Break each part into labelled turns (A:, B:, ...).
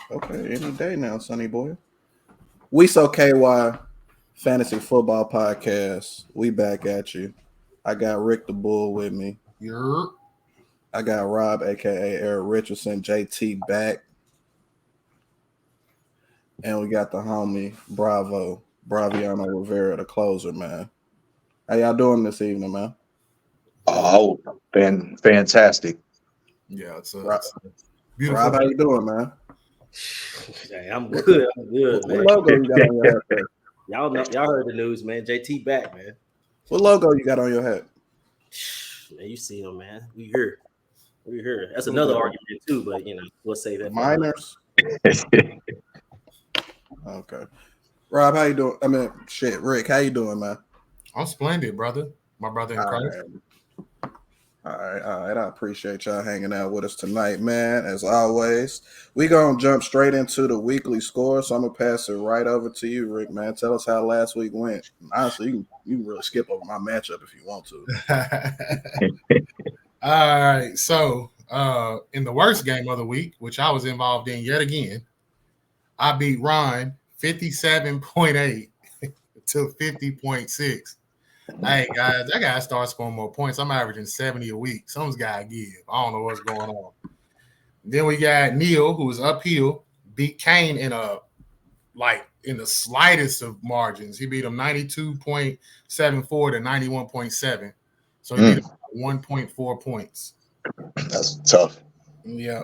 A: Okay, any day now, Sonny boy. We so KY Fantasy Football Podcast. We back at you. I got Rick the Bull with me.
B: You're
A: I got Rob, aka Eric Richardson, JT back, and we got the homie Braviano Rivera, the closer, man. How y'all doing this evening, man?
C: Oh, been fantastic.
B: it's
A: Rob,
B: a beautiful.
A: Rob, how you doing, man?
D: Hey, I'm good. I'm good,
A: What
D: man.
A: logo you got on your hat there?
D: Y'all heard the news, man. JT back, man.
A: What logo you got on your hat?
D: Man, you see him, man. We here. We here. That's another argument too, but we'll say that.
A: Miners. Okay. Rob, how you doing? I mean, shit, Rick, how you doing, man?
B: I'm splendid, brother. My brother in Christ.
A: All right. I appreciate y'all hanging out with us tonight, man. As always, we gonna jump straight into the weekly score. So I'm gonna pass it right over to you, Rick. Man, tell us how last week went. Honestly, you can really skip over my matchup if you want to.
B: All right. So, in the worst game of the week, which I was involved in yet again, I beat Ron 57.8 to 50.6. Hey guys, I gotta start scoring more points. I'm averaging 70 a week. Someone's gotta give. I don't know what's going on. Then we got Neil, who was uphill, beat Kane in the slightest of margins. He beat him 92.74 to 91.7. So he beat him 1.4 points.
C: That's tough.
B: Yeah.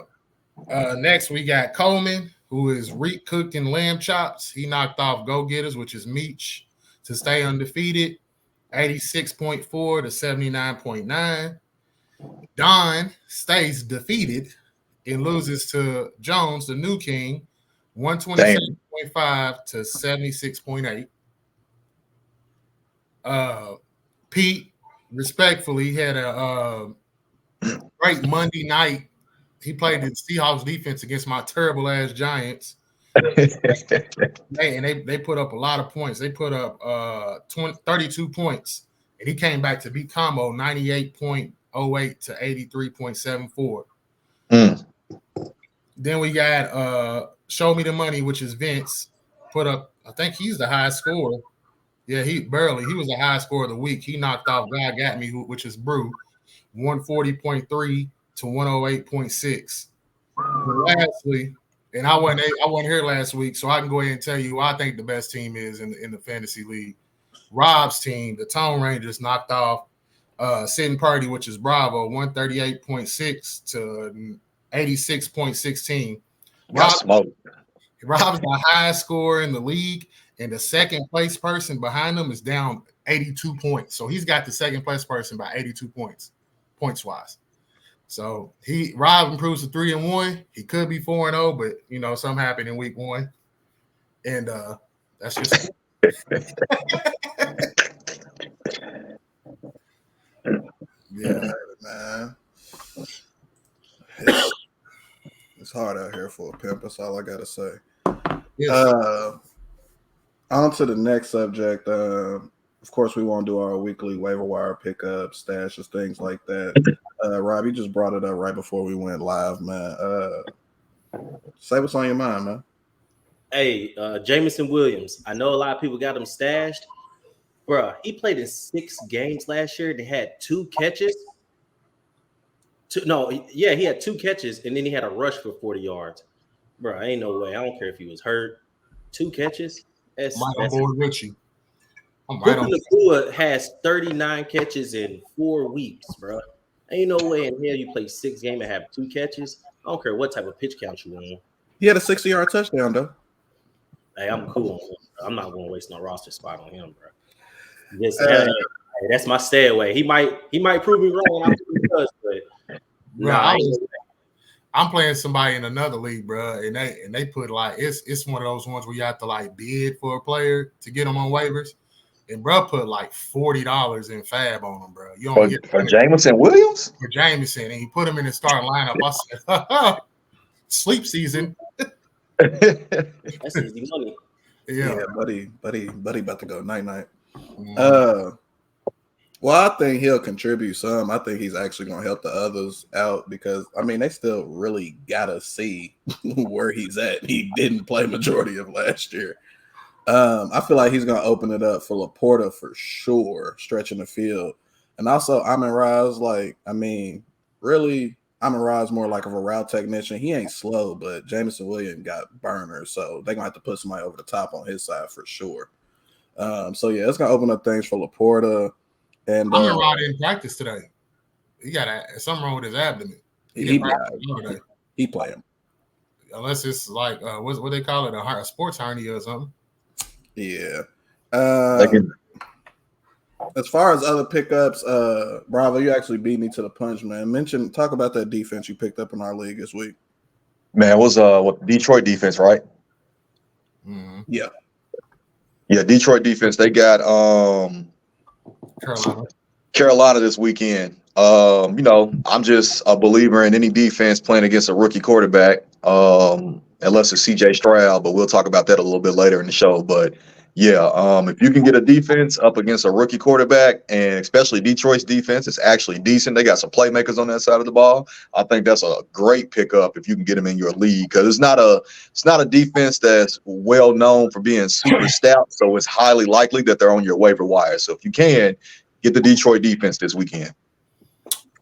B: Next we got Coleman, who is cooking lamb chops. He knocked off Go Getters, which is Meech, to stay undefeated. 86.4 to 79.9. Don stays defeated and loses to Jones, the new king, 127.5 to 76.8. Pete, respectfully, had a great Monday night. He played the Seahawks defense against my terrible ass Giants. They put up a lot of points. They put up 32 points, and he came back to beat Combo 98.08 to 83.74. Then we got Show Me the Money, which is Vince, put up, I think he's the highest scorer. Yeah, he was the highest scorer of the week. He knocked off God Got Me, which is Brew, 140.3 to 108.6. Lastly, and I wasn't here last week, so I can go ahead and tell you who I think the best team is in the fantasy league. Rob's team, the Tone Rangers, knocked off Sitting Party, which is Bravo, 138.6 to 86.16. Rob's the highest scorer in the league, and the second place person behind him is down 82 points. So he's got the second place person by 82 points wise. So Rob improves to 3-1. He could be 4-0, but something happened in week 1, and that's just.
A: Yeah, man. It's hard out here for a pimp. That's all I gotta say. Yes. On to the next subject. Of course, we won't do our weekly waiver wire pickup, stashes, things like that. Rob, you just brought it up right before we went live, man. Say what's on your mind, man.
D: Hey, Jameson Williams. I know a lot of people got him stashed. Bruh, he played in 6 games last year. They had 2 catches. He had 2 catches, and then he had a rush for 40 yards. Bruh, ain't no way. I don't care if he was hurt. 2 catches.
B: That's on board with you.
D: Nakua has 39 catches in 4 weeks, bro. Ain't no way in hell you play 6 games and have 2 catches. I don't care what type of pitch count you on.
A: He had a 60-yard touchdown, though.
D: Hey, I'm cool. I'm not going to waste no roster spot on him, bro. Hey, that's my stay away. He might prove me wrong.
B: I'm playing somebody in another league, bro, and they put it's one of those ones where you have to bid for a player to get them on waivers. And bro put $40 in fab on him, bro. You don't get
C: for Jameson Williams?
B: For Jameson, and he put him in the starting lineup. I said, sleep season.
D: That's easy money.
A: Yeah, buddy about to go night-night. Well, I think he'll contribute some. I think he's actually going to help the others out because, I mean, they still really got to see where he's at. He didn't play majority of last year. I feel like he's going to open it up for Laporta for sure, stretching the field. And also, Amon-Ra's really, Amon-Ra's more like of a route technician. He ain't slow, but Jameson Williams got burners, so they're going to have to put somebody over the top on his side for sure. So, yeah, it's going to open up things for Laporta. And
B: Amon-Ra didn't practice today. He got something wrong with his abdomen. He
A: play him.
B: Unless it's like what they call it, a sports hernia or something.
A: Yeah. As far as other pickups, Bravo, you actually beat me to the punch, man. Talk about that defense you picked up in our league this week.
C: Man, it was Detroit defense, right?
B: Mm-hmm.
A: Yeah.
C: Yeah, Detroit defense. They got Carolina this weekend. I'm just a believer in any defense playing against a rookie quarterback, unless it's CJ Stroud, but we'll talk about that a little bit later in the show. But yeah, if you can get a defense up against a rookie quarterback, and especially Detroit's defense is actually decent. They got some playmakers on that side of the ball. I think that's a great pickup if you can get them in your league, because it's not a defense that's well known for being super stout. So it's highly likely that they're on your waiver wire. So if you can get the Detroit defense this weekend.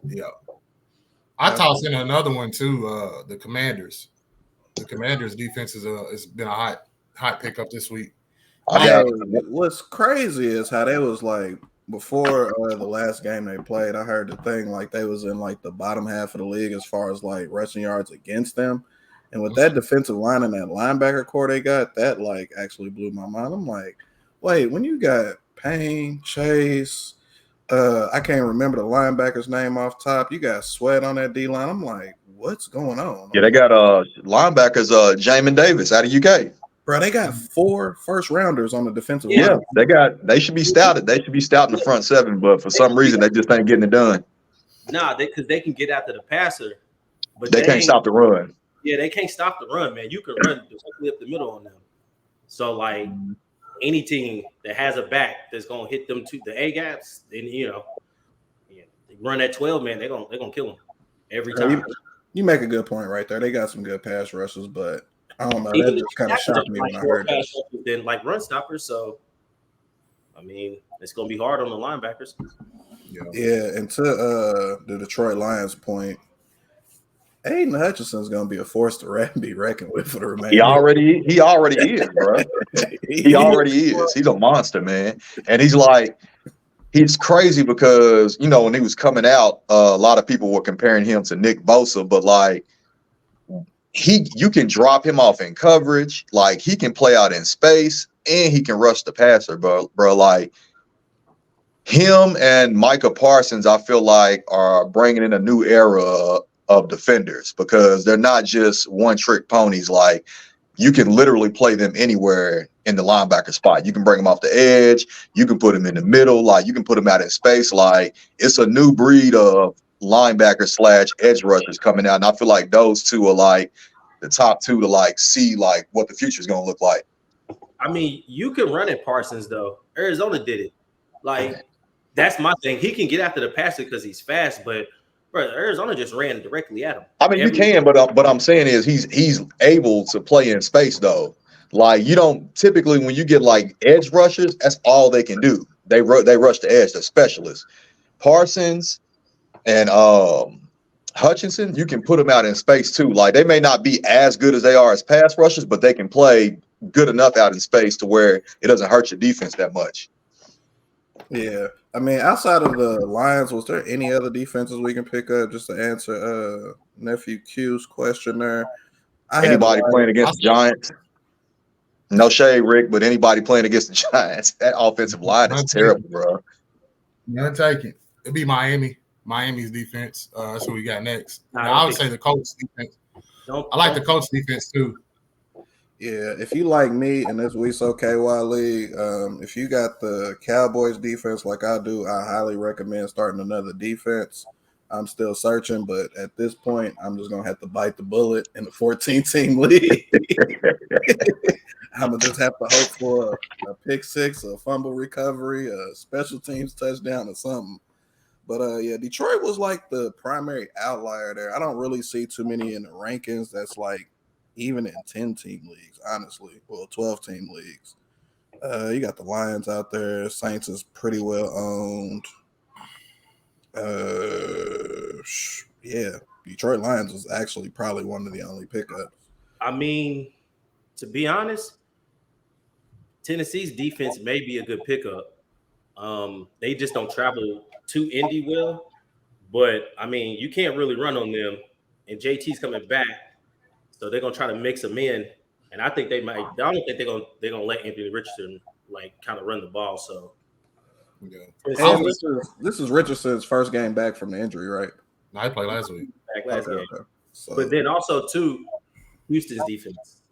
B: Yeah. I tossed in another one too, the Commanders. The Commanders defense has been a hot pickup this week.
A: What's crazy is how they was like before the last game they played. I heard the thing like they was in like the bottom half of the league as far as like rushing yards against them. And with that defensive line and that linebacker core they got, that like actually blew my mind. I'm like, wait, when you got Payne, Chase, I can't remember the linebacker's name off top. You got Sweat on that D line. I'm like, what's going on?
C: Yeah, they got linebackers, Jamin Davis out of UK.
A: Bro, they got 4 first-rounders on the defensive line.
C: Yeah, they should be stouted. They should be stout in the front seven, but for some reason they just ain't getting it done.
D: Nah, because they can get after the passer, but
C: they can't stop the run.
D: Yeah, they can't stop the run, man. You can run directly up the middle on them. So like any team that has a back that's gonna hit them to the A gaps, then they run that 12 man, they're gonna kill them every time.
A: You make a good point right there. They got some good pass rushes, but I don't know. That just kind of shocked me when I heard that.
D: Then like run stoppers, so I mean it's gonna be hard on the linebackers.
A: Yeah, and to the Detroit Lions point, Aiden Hutchinson's gonna be a force to be reckoned with for the remainder.
C: He already is, bro. He already is. He's a monster, man. And he's crazy because when he was coming out, a lot of people were comparing him to Nick Bosa, but like you can drop him off in coverage, like he can play out in space, and he can rush the passer, bro. Like him and Micah Parsons, I feel like are bringing in a new era of defenders because they're not just one-trick ponies. Like you can literally play them anywhere in the linebacker spot. You can bring them off the edge. You can put them in the middle. Like you can put them out in space. Like it's a new breed of linebacker / edge rushers coming out. And I feel like those two are like the top two to like see like what the future is going to look like.
D: I mean, you can run at Parsons though. Arizona did it. Like that's my thing. He can get after the passer because he's fast, but bro, Arizona just ran directly at him. I
C: mean, you can, but I'm saying is he's able to play in space though. Like you don't typically when you get like edge rushers, that's all they can do. They rush the edge. They're specialists. Parsons and Hutchinson, you can put them out in space too. Like they may not be as good as they are as pass rushers, but they can play good enough out in space to where it doesn't hurt your defense that much.
A: Yeah. I mean, outside of the Lions, was there any other defenses we can pick up just to answer Nephew Q's question there?
C: Anybody playing against the Giants? No shade, Rick, but anybody playing against the Giants, that offensive line is terrible, bro.
B: None taken. It'd be Miami. Miami's defense. That's what we got next. I would say the Colts defense. I like the Colts defense too.
A: Yeah, if you like me in this Week So KY League, if you got the Cowboys defense like I do, I highly recommend starting another defense. I'm still searching, but at this point, I'm just going to have to bite the bullet in the 14-team league. I'm gonna just have to hope for a pick six, a fumble recovery, a special teams touchdown, or something. But yeah, Detroit was like the primary outlier there. I don't really see too many in the rankings that's like even in 10-team leagues, honestly. Well, 12-team leagues. You got the Lions out there. Saints is pretty well owned. Yeah, Detroit Lions was actually probably one of the only pickups.
D: I mean, to be honest, Tennessee's defense may be a good pickup. They just don't travel to Indy well. But I mean, you can't really run on them. And JT's coming back, so they're gonna try to mix them in. And I think they might. I don't think they're gonna let Anthony Richardson like kind of run the ball. So
B: Yeah.
A: And this is Richardson's first game back from the injury, right?
B: No, he played last week.
D: back last game.
A: Okay. So,
D: But then also too, Houston's defense,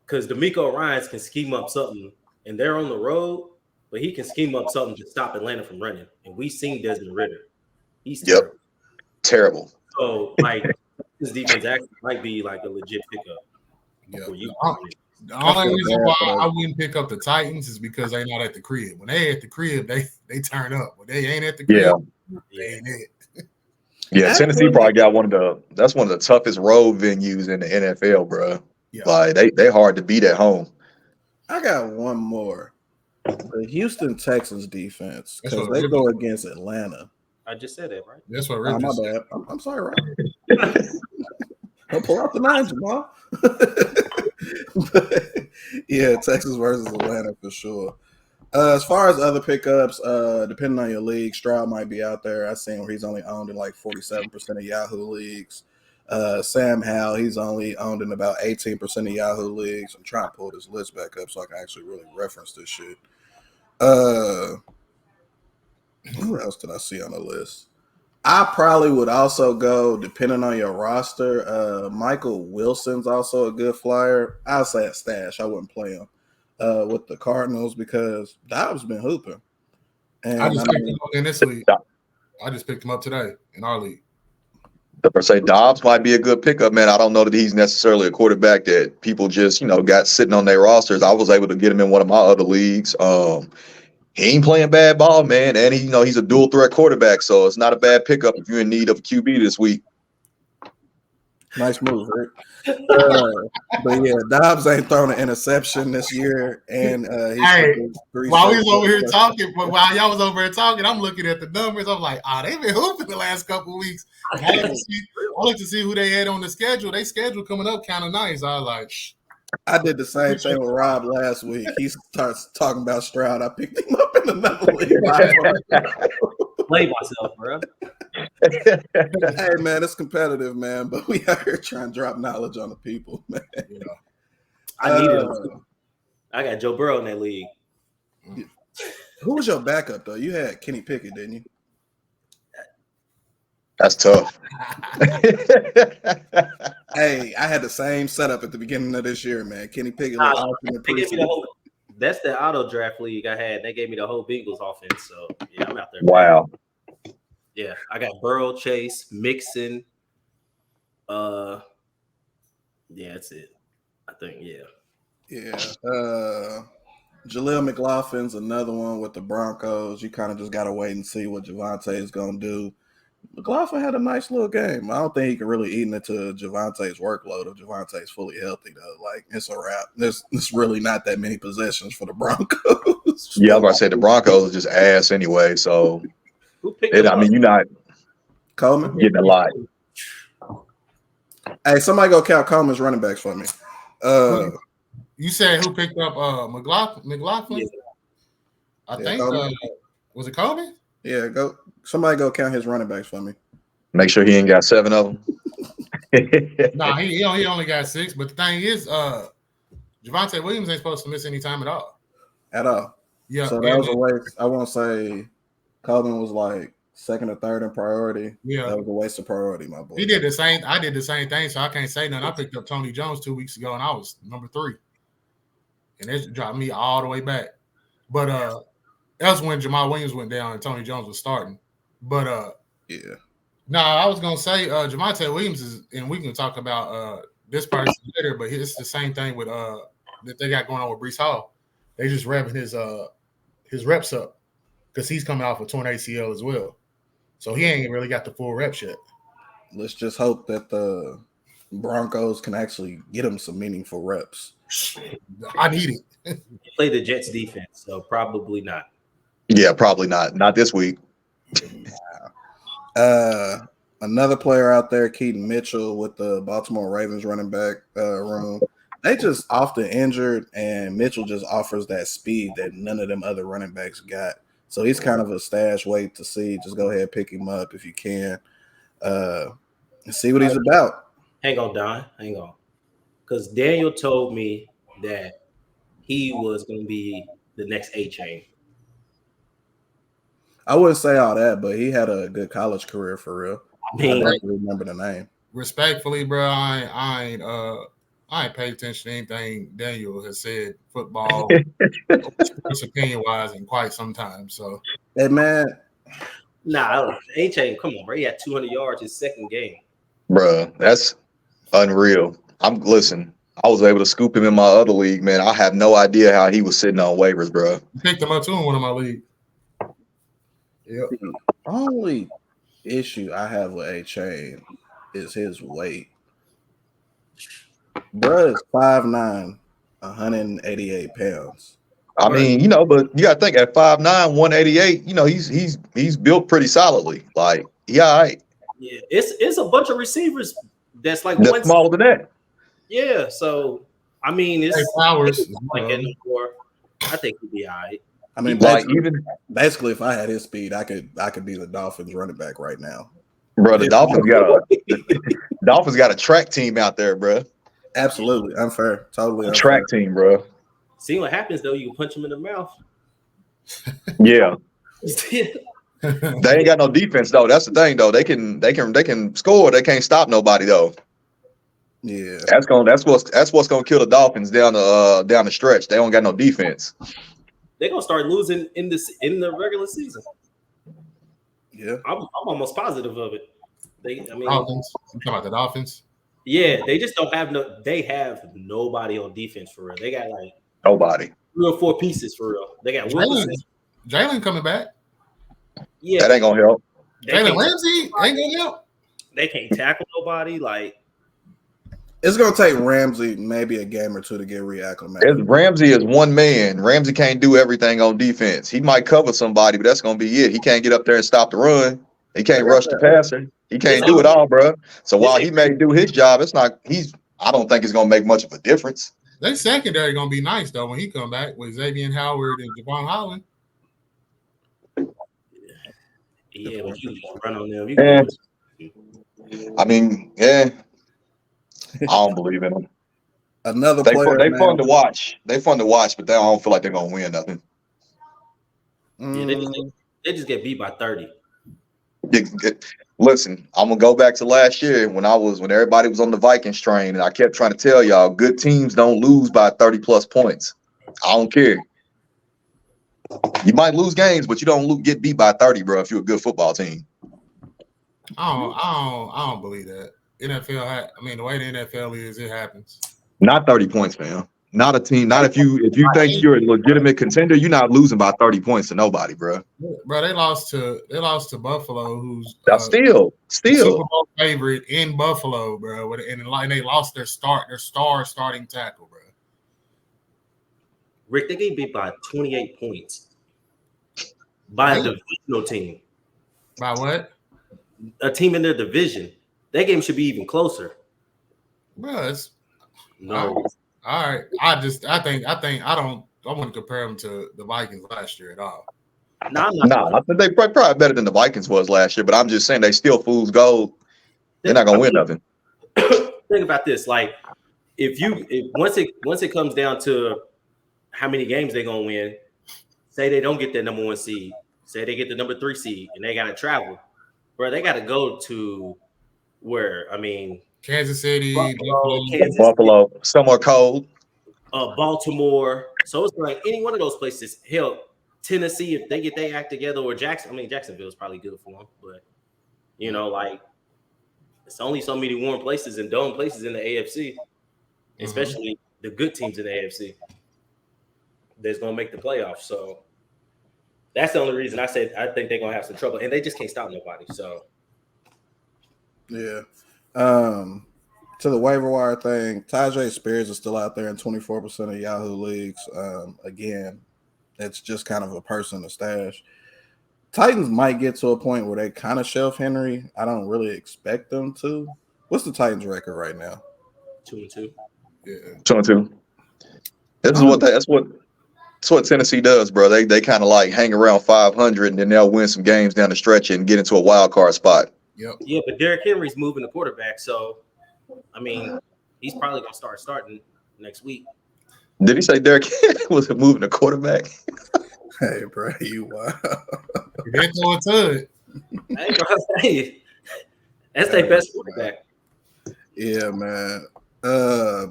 D: because D'Amico Ryans can scheme up something, and they're on the road, but he can scheme up something to stop Atlanta from running. And we've seen Desmond Ridder. He's
C: terrible.
D: So like his defense actually might be like a legit pickup.
B: Yeah.
D: For you.
B: The only reason why I wouldn't pick up the Titans is because they're not at the crib. When they at the crib, they turn up. When they ain't at the crib, they ain't it.
C: Yeah, Tennessee probably got one of the toughest road venues in the NFL, bro.
B: Yeah.
C: Like they hard to beat at home.
A: I got one more. The Houston Texans defense, because they go against Atlanta.
D: I just said that, right?
B: That's what Rick
A: my
B: just
A: bad. I'm sorry, Rob. Don't pull out the nine, Jamal. But, yeah, Texas versus Atlanta for sure. As far as other pickups, depending on your league, Stroud might be out there. I've seen where he's only owned in like 47% of Yahoo leagues. Sam Howell, he's only owned in about 18% of Yahoo leagues. I'm trying to pull this list back up so I can actually really reference this shit. Who else did I see on the list? I probably would also go, depending on your roster, Michael Wilson's also a good flyer. I'll say a stash. I wouldn't play him with the Cardinals because Dobbs been hooping. And
B: I just picked him up in this league. I just picked him up today in our league.
C: Per se, Dobbs might be a good pickup, man. I don't know that he's necessarily a quarterback that people just, got sitting on their rosters. I was able to get him in one of my other leagues. He ain't playing bad ball, man, and he's a dual threat quarterback, so it's not a bad pickup if you're in need of a QB this week.
A: Nice move, Rick. But yeah, Dobbs ain't thrown an interception this year, and
B: while we was over here talking, but while y'all was over here talking, I'm looking at the numbers. I'm like, they've been hooping the last couple of weeks. I looked to see who they had on the schedule. They schedule coming up kind of nice. I was like,
A: I did the same thing with Rob last week. He starts talking about Stroud. I picked him up in another league.
D: Play myself, bro.
A: Hey, man, it's competitive, man, but we out here trying to drop knowledge on the people, man.
B: Yeah.
D: I need it. I got Joe Burrow in that league.
A: Who was your backup, though? You had Kenny Pickett, didn't you?
C: That's tough.
A: Hey, I had the same setup at the beginning of this year, man. Kenny Pickett.
D: That's the auto draft league I had. They gave me the whole Bengals offense. So yeah, I'm out there.
C: Wow.
D: Yeah, I got Burrow, Chase, Mixon. Yeah, that's it. I think, yeah.
A: Yeah. Jaleel McLaughlin's another one with the Broncos. You kind of just got to wait and see what Javonte is going to do. McLaughlin had a nice little game. I don't think he can really eat into Javonte's workload if Javonte's fully healthy, though. Like, it's a wrap. There's really not that many possessions for the Broncos.
C: Yeah, I was about to say the Broncos are just ass anyway, so
D: who picked it,
C: you're not
A: Coleman
C: getting a lot.
A: Hey, somebody go count Coleman's running backs for me.
B: You said who picked up McLaughlin? Yeah. I think was it Coleman?
A: Yeah, somebody go count his running backs for me.
C: Make sure he ain't got 7 of them.
B: No, he only got 6. But the thing is, Javonte Williams ain't supposed to miss any time at all.
A: At all.
B: Yeah.
A: So that was a waste. I won't say Coleman was like second or third in priority.
B: Yeah.
A: That was a waste of priority, my boy.
B: He did the same. I did the same thing, so I can't say nothing. I picked up Tony Jones 2 weeks ago, and I was number 3. And it dropped me all the way back. But that was when Jamal Williams went down and Tony Jones was starting. But
A: yeah.
B: No, I was gonna say Javonte Williams is, and we can talk about this person later, but it's the same thing with that they got going on with Brees Hall. They just revving his reps up because he's coming off a torn ACL as well. So he ain't really got the full reps yet.
A: Let's just hope that the Broncos can actually get him some meaningful reps.
B: I need it.
D: Play the Jets defense, so probably not.
C: Yeah, probably not. Not this week.
A: Another player out there, Keaton Mitchell, with the Baltimore Ravens running back room. They just often injured, and Mitchell just offers that speed that none of them other running backs got. So he's kind of a stash wait to see. Just go ahead, pick him up if you can, and see what he's about.
D: Hang on, Don. Hang on. Because Daniel told me that he was going to be the next A-Chain.
A: I wouldn't say all that, but he had a good college career for real. I don't remember the name.
B: Respectfully, bro, I ain't paid attention to anything Daniel has said football, opinion wise, in quite some time. So,
A: hey man,
D: nah, A-Chain, come on, bro. He had 200 yards his second game,
C: bro. That's unreal. Listen. I was able to scoop him in my other league, man. I have no idea how he was sitting on waivers, bro.
B: You picked him up too in one of my leagues. Yep.
A: The only issue I have with A-Chain is his weight. Bruh is 5'9", 188 pounds.
C: I mean, but you gotta think at 5'9", 188, he's built pretty solidly. Like, all right.
D: Yeah, it's a bunch of receivers that's like
C: that's smaller than that.
D: Yeah, so I mean, it's
B: Flowers.
D: Like I think he'd be all right.
A: I mean, basically, if I had his speed, I could be the Dolphins running back right now.
C: Bro, the Dolphins got a track team out there, bro.
A: Absolutely unfair, totally unfair.
C: Track team, bro.
D: See what happens though? You can punch him in the mouth.
C: Yeah. They ain't got no defense though. That's the thing though. They can score. They can't stop nobody though.
A: Yeah,
C: that's what's gonna kill the Dolphins down the stretch. They don't got no defense.
D: They're gonna start losing in the regular season.
A: Yeah,
D: I'm almost positive of it.
B: Dolphins. You talking about the Dolphins?
D: Yeah, they just don't have They have nobody on defense for real. They got like
C: nobody.
D: 3 or 4 pieces for real. They got
B: Jalen coming back.
D: Yeah,
C: that ain't gonna help.
B: Jalen Ramsey ain't gonna help.
D: They can't tackle nobody. Like,
A: it's gonna take Ramsey maybe a game or two to get reacclimated.
C: Ramsey is one man. Ramsey can't do everything on defense. He might cover somebody, but that's gonna be it. He can't get up there and stop the run. He can't rush the passer. He can't do it all, bro. So while he may do his job, I don't think it's gonna make much of a difference.
B: Their secondary gonna be nice though when he come back with Xavier Howard and Javon Holland.
D: Yeah, but you run on them.
C: I mean, yeah. I don't believe in them.
A: Another player.
C: They fun to watch. They fun to watch, but I don't feel like they're gonna win nothing.
D: Yeah, they just get beat by 30.
C: Listen, I'm gonna go back to last year when everybody was on the Vikings train, and I kept trying to tell y'all, good teams don't lose by 30+ points. I don't care. You might lose games, but you don't get beat by 30, bro. If you're a good football team.
B: I don't believe that. NFL, the way the NFL is, it happens.
C: Not 30 points, man. Not a team. Not if you think you're a legitimate contender, you're not losing by 30 points to nobody, bro.
B: Bro, they lost to Buffalo, who's
C: still
B: Super Bowl favorite in Buffalo, bro. And they lost their star starting tackle, bro.
D: Rick, they get beat by 28 points by a divisional team.
B: By what?
D: A team in their division. That game should be even closer.
B: Bro,
D: no.
B: All right. I wouldn't compare them to the Vikings last year at all.
C: No, I think they probably better than the Vikings was last year, but I'm just saying they still fool's gold. They're not gonna win nothing.
D: Think about this. Like, once it comes down to how many games they're gonna win, say they don't get that number 1 seed, say they get the number 3 seed, and they gotta travel. Bro, they gotta go to where?
B: Kansas City,
C: Buffalo, somewhere cold.
D: Baltimore. So it's like any one of those places. Hell, Tennessee, if they get their act together, or Jacksonville is probably good for them. But it's only so many warm places and dome places in the AFC, especially the good teams in the AFC that's gonna make the playoffs. So that's the only reason I said I think they're gonna have some trouble, and they just can't stop nobody. So
A: yeah. To the waiver wire thing, Tajay Spears is still out there in 24% of Yahoo leagues. Again, it's just kind of a person to stash. Titans might get to a point where they kind of shelf Henry. I don't really expect them to. What's the Titans record right now?
D: 2-2.
A: Yeah,
C: 2-2. That's what Tennessee does, bro. They kind of like hang around 500 and then they'll win some games down the stretch and get into a wild card spot.
B: Yep.
D: Yeah, but Derrick Henry's moving the quarterback, so I mean, he's probably gonna start starting next week.
C: Did he say Derrick was moving the quarterback?
A: hey, bro, you wow.
B: Get to it to it.
D: I ain't gonna say that's their best quarterback.
A: Yeah, man.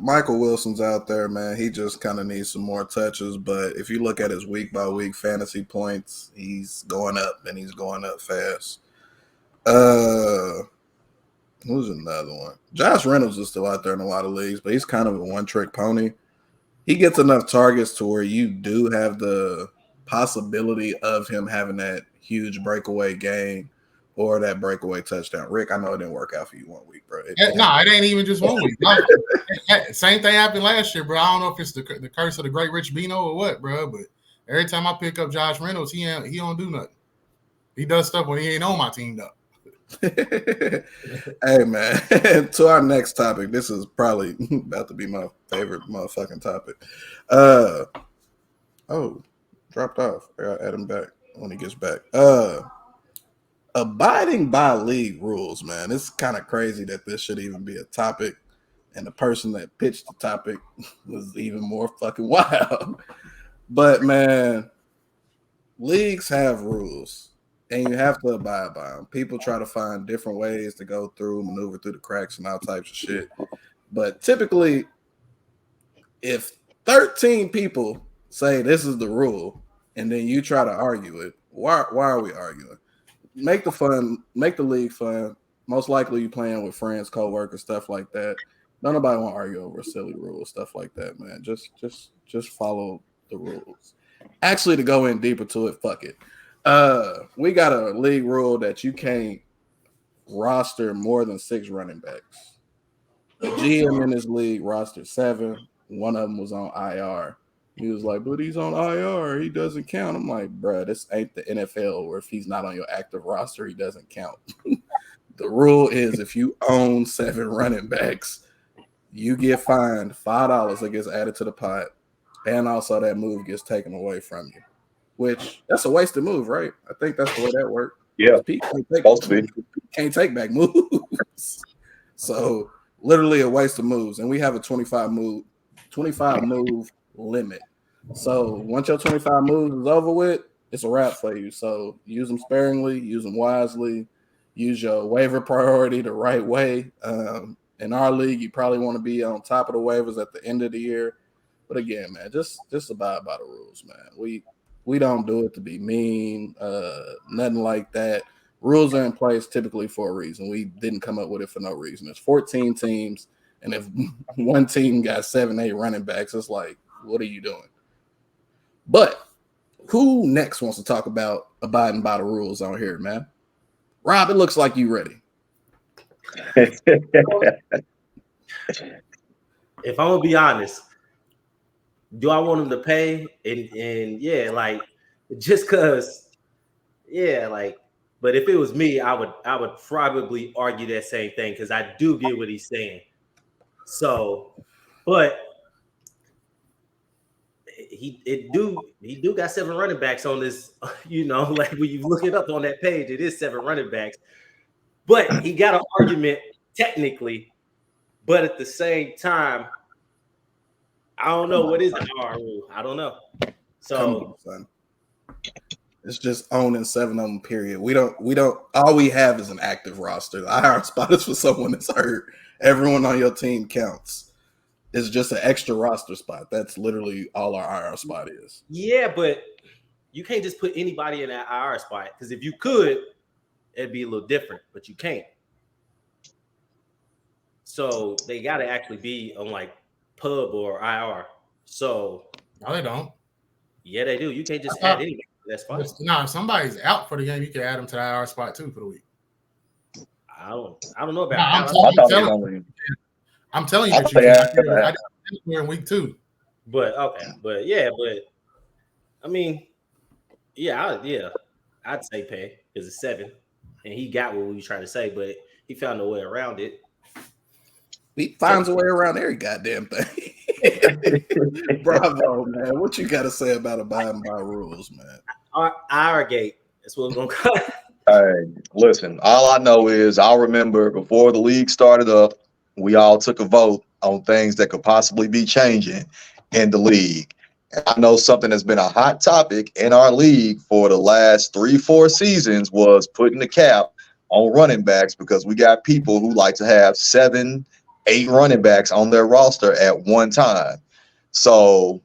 A: Michael Wilson's out there, man. He just kind of needs some more touches. But if you look at his week by week fantasy points, he's going up and he's going up fast. Who's another one? Josh Reynolds is still out there in a lot of leagues, but he's kind of a one-trick pony. He gets enough targets to where you do have the possibility of him having that huge breakaway game or that breakaway touchdown. Rick, I know it didn't work out for you 1 week, bro.
B: It ain't even just 1 week. Same thing happened last year, bro. I don't know if it's the curse of the great Rich Bino or what, bro, but every time I pick up Josh Reynolds, he don't do nothing. He does stuff when he ain't on my team, though.
A: Hey, man, to our next topic. This is probably about to be my favorite motherfucking topic. Dropped off. I gotta add him back when he gets back. Abiding by league rules, man. It's kind of crazy that this should even be a topic, and the person that pitched the topic was even more fucking wild. But, man, leagues have rules. And you have to abide by them. People try to find different ways to go through, maneuver through the cracks and all types of shit. But typically, if 13 people say this is the rule, and then you try to argue it, why are we arguing? Make the league fun. Most likely you playing with friends, co-workers, stuff like that. Nobody want to argue over a silly rule, stuff like that, man. Just follow the rules. Actually, to go in deeper to it, fuck it. We got a league rule that you can't roster more than 6 running backs. The GM in this league rostered 7. One of them was on IR. He was like, but he's on IR. He doesn't count. I'm like, bruh, this ain't the NFL where if he's not on your active roster, he doesn't count. The rule is if you own 7 running backs, you get fined $5 that gets added to the pot. And also that move gets taken away from you. Which that's a wasted move, right? I think that's the way that works.
C: Yeah,
A: can't take back moves. So literally a waste of moves. And we have a 25 move limit. So once your 25 moves is over with, it's a wrap for you. So use them sparingly, use them wisely, use your waiver priority the right way. In our league, you probably want to be on top of the waivers at the end of the year. But again, man, just abide by the rules, man. We don't do it to be mean, nothing like that. Rules are in place typically for a reason. We didn't come up with it for no reason. There's 14 teams, and if one team got 7, 8 running backs, it's like, what are you doing? But who next wants to talk about abiding by the rules on here, man? Rob, it looks like you ready.
D: If I'm gonna be honest, do I want him to pay? And yeah, like just cause, yeah, like. But if it was me, I would probably argue that same thing because I do get what he's saying. So, but he do got 7 running backs on this. You know, like when you look it up on that page, it is 7 running backs. But he got an argument technically, but at the same time, I don't know what is the R rule. I don't know. So
A: come on, son. It's just owning 7 of them, period. We don't all we have is an active roster. The IR spot is for someone that's hurt. Everyone on your team counts. It's just an extra roster spot. That's literally all our IR spot is.
D: Yeah, but you can't just put anybody in that IR spot because if you could, it'd be a little different, but you can't. So they got to actually be on like pub or IR. So
B: no, they don't.
D: Yeah, they do. You can't just add anybody to that spot.
B: No, if somebody's out for the game, you can add them to the IR spot too for the week.
D: I don't know about.
B: I'm telling you that you can. I did it in week 2.
D: But I mean, I'd say pay because it's 7, and he got what we were trying to say, but he found a way around it.
A: He finds a way around every goddamn thing. Bravo, man. What you got to say about abiding by rules, man?
D: Our gate. That's what we're going to call it.
C: Hey, listen, all I know is I'll remember before the league started up, we all took a vote on things that could possibly be changing in the league. And I know something that's been a hot topic in our league for the last 3-4 seasons was putting the cap on running backs because we got people who like to have 7-8 running backs on their roster at one time. So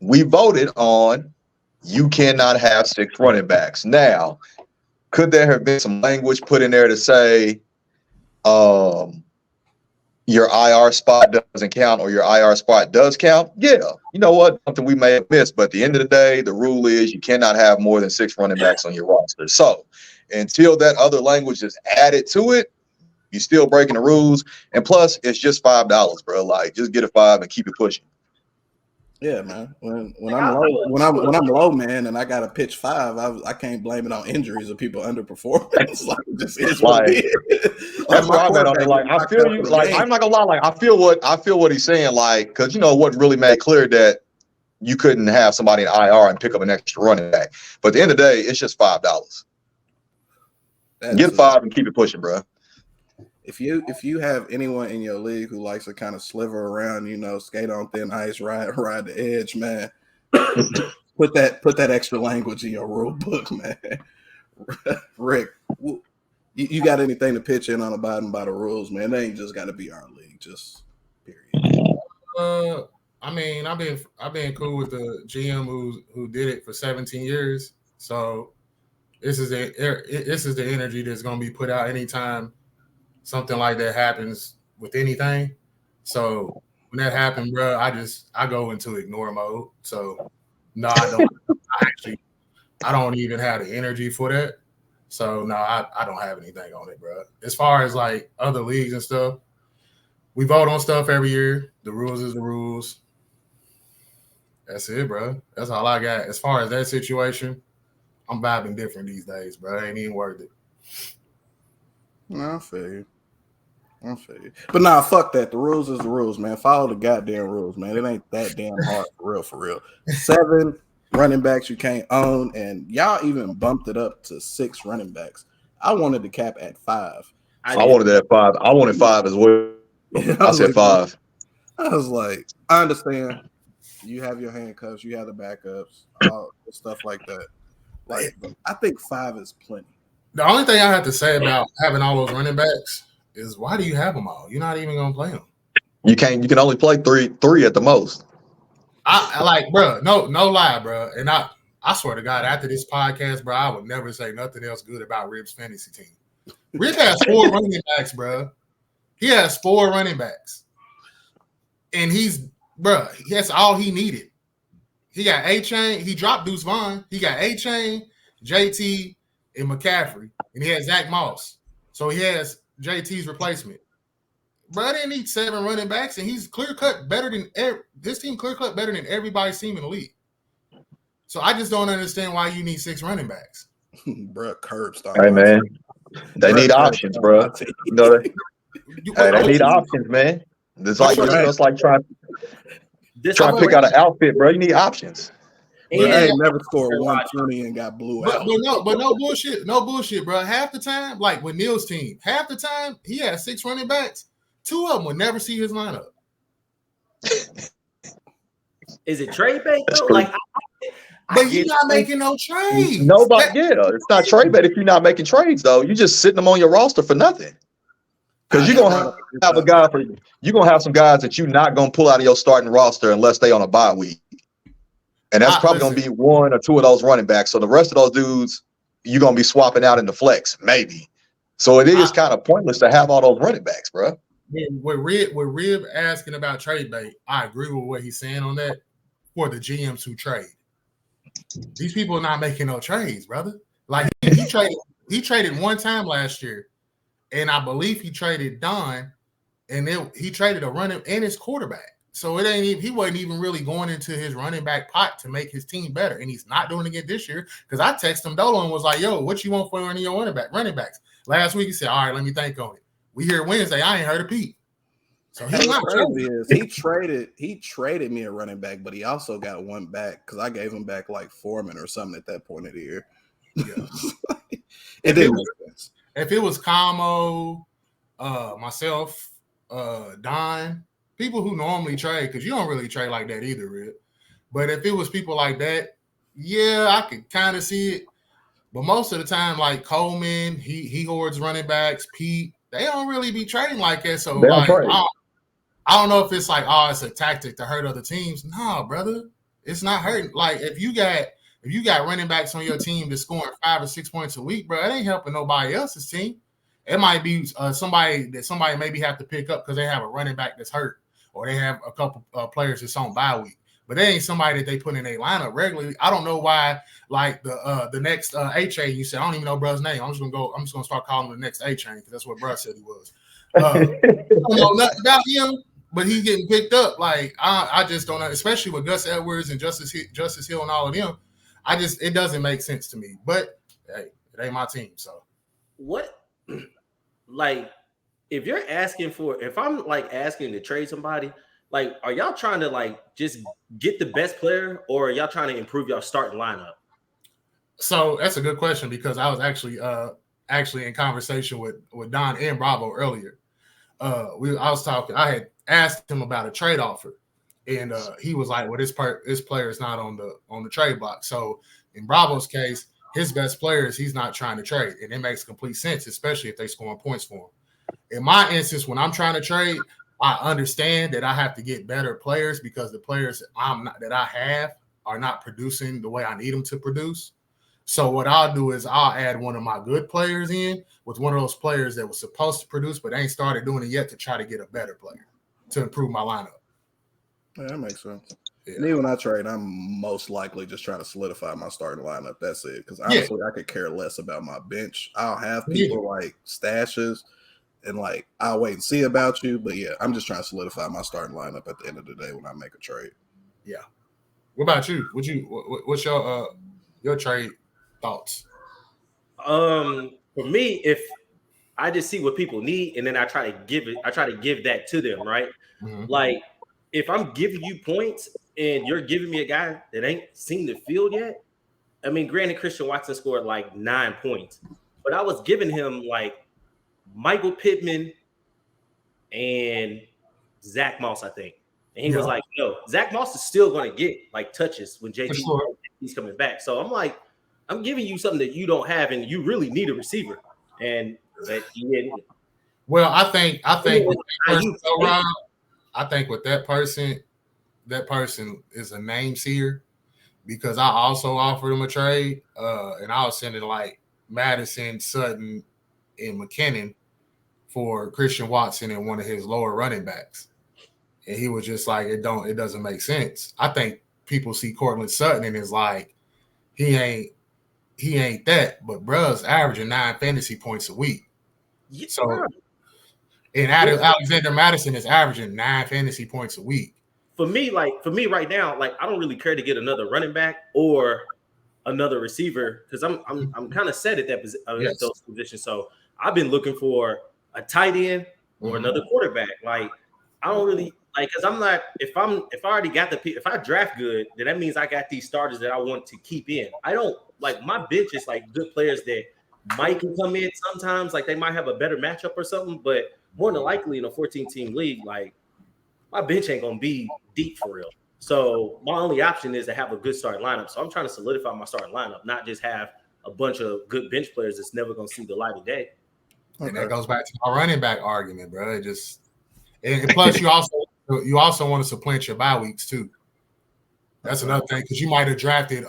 C: we voted on you cannot have 6 running backs. Now, could there have been some language put in there to say your IR spot doesn't count or your IR spot does count? Yeah. You know what? Something we may have missed. But at the end of the day, the rule is you cannot have more than 6 running backs on your roster. So until that other language is added to it, you're still breaking the rules. And plus, it's just $5, bro. Like, just get a 5 and keep it pushing.
A: Yeah, man. When I'm low, man, and I got to pitch 5, I can't blame it on injuries or people underperforming. It's like it just is what it is.
C: That's where I'm at on it. Like, I feel you. Like, I'm not gonna lie. Like, I feel what he's saying. Like, because you know what really made clear that you couldn't have somebody in IR and pick up an extra running back. But at the end of the day, it's just $5. Get 5 and keep it pushing, bro.
A: If you have anyone in your league who likes to kind of sliver around, skate on thin ice, ride the edge, man, put that extra language in your rule book, man. Rick, you got anything to pitch in on abiding by the rules, man? They ain't just got to be our league, just period.
B: I mean, I've been cool with the GM who did it for 17 years, so this is the energy that's going to be put out anytime something like that happens with anything. So when that happened, bro, I go into ignore mode. So no, I don't. I don't even have the energy for that. So no, I don't have anything on it, bro. As far as like other leagues and stuff, we vote on stuff every year. The rules is the rules. That's it, bro. That's all I got. As far as that situation, I'm vibing different these days, bro. It ain't even worth it.
A: No, I feel you. But nah, fuck that. The rules is the rules, man. Follow the goddamn rules, man. It ain't that damn hard for real. 7 running backs you can't own, and y'all even bumped it up to 6 running backs. I wanted the cap at 5.
C: I wanted that 5. I wanted 5 as well. I said 5.
A: I was like, I understand. You have your handcuffs, you have the backups, all stuff like that. Like, I think 5 is plenty.
B: The only thing I have to say about having all those running backs is why do you have them all? You're not even gonna play them.
C: You can only play three at the most.
B: I like, bro. No lie, bro. And I swear to God, after this podcast, bro, I would never say nothing else good about Rib's fantasy team. Rib has 4 running backs, bro. He has 4 running backs, and that's all he needed. He got A-Chain. He dropped Deuce Vaughn. He got A-Chain, JT, and McCaffrey, and he has Zach Moss. So he has JT's replacement. Bro, didn't need 7 running backs, and he's clear-cut better than this team. Clear-cut better than everybody's team in the league. So I just don't understand why you need 6 running backs.
A: Bro, curb stop.
C: Hey man, they need options, bro. They need options, man. It's like trying to pick out an outfit, bro. You need options.
A: But I ain't never scored 120 and got blew out.
B: But no bullshit, bro. Half the time, like with Neil's team, half the time he had 6 running backs. 2 of them would never see his lineup.
D: Is it trade bait though? Like,
B: but you're not making no trades.
C: It's not trade bait if you're not making trades though. You're just sitting them on your roster for nothing. Because you're gonna have some guys that you're not gonna pull out of your starting roster unless they on a bye week. And that's probably going to be 1 or 2 of those running backs. So the rest of those dudes, you're going to be swapping out in the flex, maybe. So it is kind of pointless to have all those running backs, bro.
B: with Rib asking about trade bait, I agree with what he's saying on that. For the GMs who trade, these people are not making no trades, brother. Like he traded one time last year, and I believe he traded Don, and he traded a running and his quarterback. So it ain't even, he wasn't even really going into his running back pot to make his team better, and he's not doing it again this year. Because I texted him Dolo and was like, "Yo, what you want for one of your running backs?" Last week he said, "All right, let me think on it." We here Wednesday. I ain't heard a peep. So
A: he traded me a running back, but he also got one back because I gave him back like Foreman or something at that point of the year.
B: Yeah,
A: it didn't make sense.
B: If it was Como, myself, Don, people who normally trade, because you don't really trade like that either, Rip. But if it was people like that, yeah, I could kind of see it. But most of the time, like Coleman, he hoards running backs. Pete, they don't really be trading like that. So like, I don't know if it's like, oh, it's a tactic to hurt other teams. No, brother, it's not hurting. Like if you got running backs on your team that's scoring 5 or 6 points a week, bro, it ain't helping nobody else's team. It might be somebody maybe have to pick up because they have a running back that's hurt, or they have a couple players that's on bye week. But they ain't somebody that they put in their lineup regularly. I don't know why. Like the next A-Chain, you said, I don't even know bruh's name. I'm just gonna start calling him the next A-Chain because that's what bruh said he was. I don't know nothing about him, but he's getting picked up. Like I just don't know, especially with Gus Edwards and Justice Hill and all of them. It doesn't make sense to me. But hey, it ain't my team. So
D: what? Like, if I'm like asking to trade somebody, like, are y'all trying to like just get the best player, or are y'all trying to improve your starting lineup?
B: So that's a good question because I was actually in conversation with Don and Bravo earlier. I had asked him about a trade offer, and he was like, "Well, this player is not on the trade block." So in Bravo's case, his best players he's not trying to trade, and it makes complete sense, especially if they scoring points for him. In my instance, when I'm trying to trade, I understand that I have to get better players because the players that I have are not producing the way I need them to produce. So what I'll do is I'll add one of my good players in with one of those players that was supposed to produce but ain't started doing it yet to try to get a better player to improve my lineup.
A: Yeah, that makes sense. Yeah. Me, when I trade, I'm most likely just trying to solidify my starting lineup. That's it. Because honestly, I could care less about my bench. I'll have people like stashes and like I'll wait and see about you. But yeah, I'm just trying to solidify my starting lineup at the end of the day when I make a trade.
B: Yeah. What about you? What's your trade thoughts?
D: For me, if I just see what people need and then I try to give that to them, right? Mm-hmm. Like if I'm giving you points and you're giving me a guy that ain't seen the field yet, I mean, granted, Christian Watson scored like 9 points, but I was giving him like Michael Pittman and Zach Moss, I think. And he was like, no, Zach Moss is still going to get like touches when JT's coming back. So I'm like, I'm giving you something that you don't have, and you really need a receiver. And that he didn't.
B: Well, I think with that person is a name seer because I also offered him a trade, and I was sending like Madison, Sutton, and McKinnon for Christian Watson and one of his lower running backs. And he was just like, it doesn't make sense. I think people see Cortland Sutton and is like, he ain't that, but bruh's averaging 9 fantasy points a week. Yeah. So, and Alexander Madison is averaging 9 fantasy points a week.
D: For me right now, like I don't really care to get another running back or another receiver because I'm kind of set at those positions. So I've been looking for a tight end or another quarterback. Like I don't really like because I'm not if I draft good, then that means I got these starters that I want to keep in. I don't like my bench is like good players that might can come in sometimes, like they might have a better matchup or something, but more than likely in a 14-team league, like my bench ain't gonna be deep for real. So my only option is to have a good starting lineup. So I'm trying to solidify my starting lineup, not just have a bunch of good bench players that's never gonna see the light of day.
B: And that goes back to my running back argument, bro. And plus you also want to supplant your bye weeks too. That's another thing because you might have drafted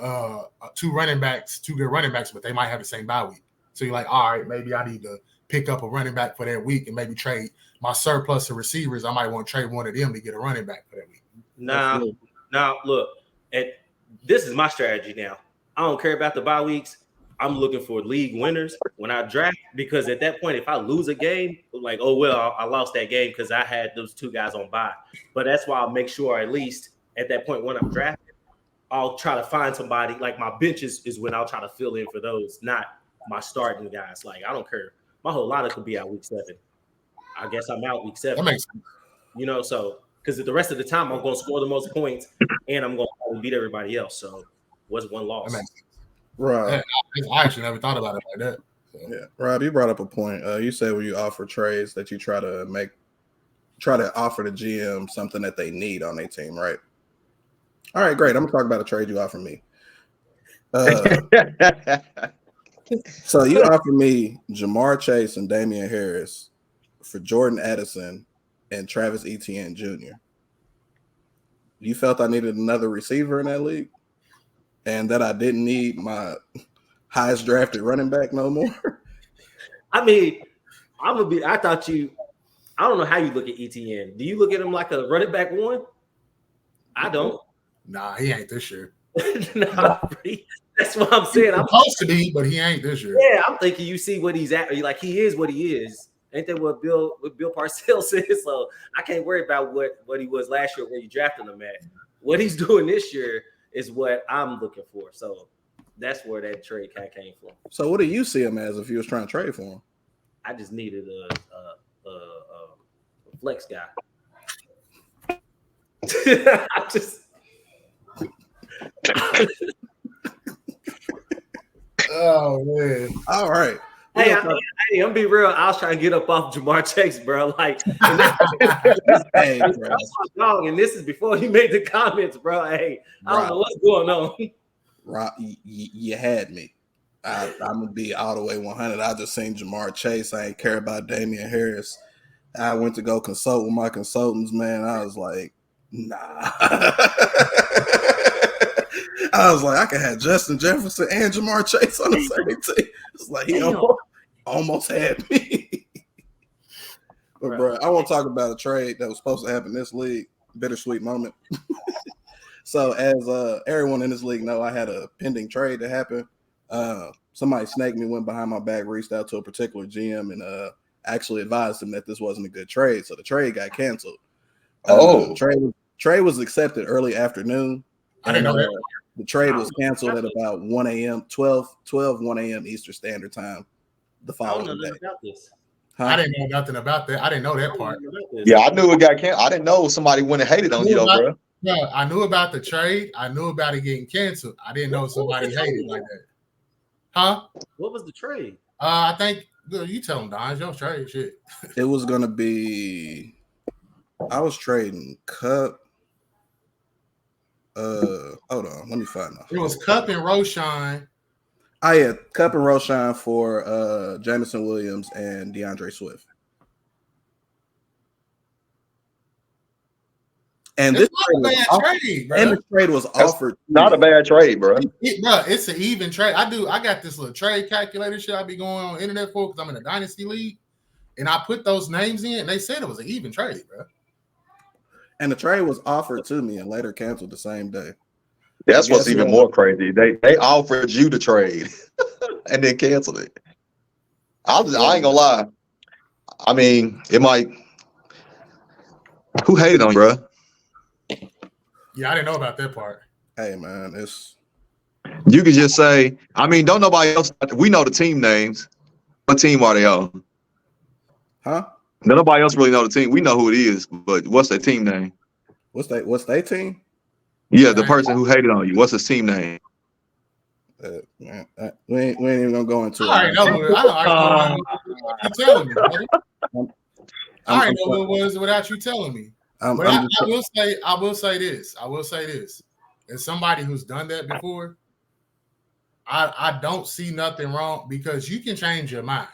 B: two good running backs, but they might have the same bye week. So you're like, all right, maybe I need to pick up a running back for that week and maybe trade my surplus of receivers, I might want to trade one of them to get a running back for that week.
D: Now, look, this is my strategy now. I don't care about the bye weeks. I'm looking for league winners when I draft, because at that point, if I lose a game, like, oh, well, I lost that game because I had those two guys on bye. But that's why I'll make sure at least at that point when I'm drafting, I'll try to find somebody. Like my benches is when I'll try to fill in for those, not my starting guys. Like, I don't care. My whole lineup could be out week 7. I guess I'm out week 7.
B: That makes sense.
D: You know, so because the rest of the time I'm going to score the most points and I'm going to beat everybody else. So what's one loss?
A: Right.
B: I actually never thought about it like that. So.
A: Yeah, Rob, you brought up a point. You said when you offer trades that you try to offer the GM something that they need on their team, right? All right, great. I'm gonna talk about a trade you offer me. So you offer me Jamar Chase and Damian Harris for Jordan Addison and Travis Etienne Jr. You felt I needed another receiver in that league, and that I didn't need my highest drafted running back no more.
D: I mean, I don't know how you look at Etienne. Do you look at him like a running back one? I don't.
B: Nah, he ain't this year.
D: Nah, that's what I'm saying.
B: I'm supposed to be, but he ain't this year.
D: Yeah, I'm thinking you see what he's at. Like, he is what he is. Ain't that what Bill Parcells said? So I can't worry about what he was last year, where you drafted him at. What he's doing this year is what I'm looking for. So that's where that trade kind of came from.
A: So what do you see him as if you was trying to trade for him?
D: I just needed a flex guy. I just.
A: Oh man! All right.
D: Hey, I'm be real. I was trying to get up off Jamar Chase, bro. Like, hey, bro. That's my dog, and this is before he made the comments, bro. Hey, I don't know what's going on.
A: Rob, you had me. I'm gonna be all the way 100. I just seen Jamar Chase. I ain't care about Damian Harris. I went to go consult with my consultants, man. I was like, nah. I was like, I could have Justin Jefferson and Jamar Chase on the same team. It's like he almost had me. But bro, I want to talk about a trade that was supposed to happen this league. Bittersweet moment. So as everyone in this league know, I had a pending trade that happened. Somebody snaked me, went behind my back, reached out to a particular GM, and actually advised him that this wasn't a good trade. So the trade got canceled. Trade was accepted early afternoon.
B: I didn't know that.
A: The trade was canceled at about 1 a.m., 1 a.m. Eastern Standard Time the following day.
B: I didn't know nothing about that. I didn't know that part.
C: Yeah, I knew it got canceled. I didn't know somebody went and hated on you, bro.
B: Yeah, I knew about the trade. I knew about it getting canceled. I didn't know somebody hated like that. Huh?
D: What was the trade?
B: I think you tell them, Don. It's your trade. Shit.
A: It was gonna be. I was trading Cup. Hold on, let me find out.
B: It was Cup and Roshan.
A: Oh yeah, Cup and Roshan for Jamison Williams and DeAndre Swift. And this trade was offered.
C: Not a bad trade, bro.
B: It's an even trade. I got this little trade calculator shit I be going on the internet for because I'm in a dynasty league, and I put those names in. And they said it was an even trade, bro.
A: And the trade was offered to me and later canceled the same day.
C: That's what's even more crazy. They offered you the trade and then canceled it. I ain't gonna lie. I mean, it might. Who hated on you, bro?
B: Yeah, I didn't know about that part.
A: Hey, man, it's.
C: You could just say. I mean, don't nobody else. We know the team names. What team are they on?
A: Huh?
C: Nobody else really know the team. We know who it is, but what's their team name?
A: What's their team?
C: Yeah, the person who hated on you. What's his team name?
A: Man, we ain't even gonna go into it.
B: I already know. I you telling me, buddy. I already know who it was without you telling me. I will say this. As somebody who's done that before, I don't see nothing wrong because you can change your mind.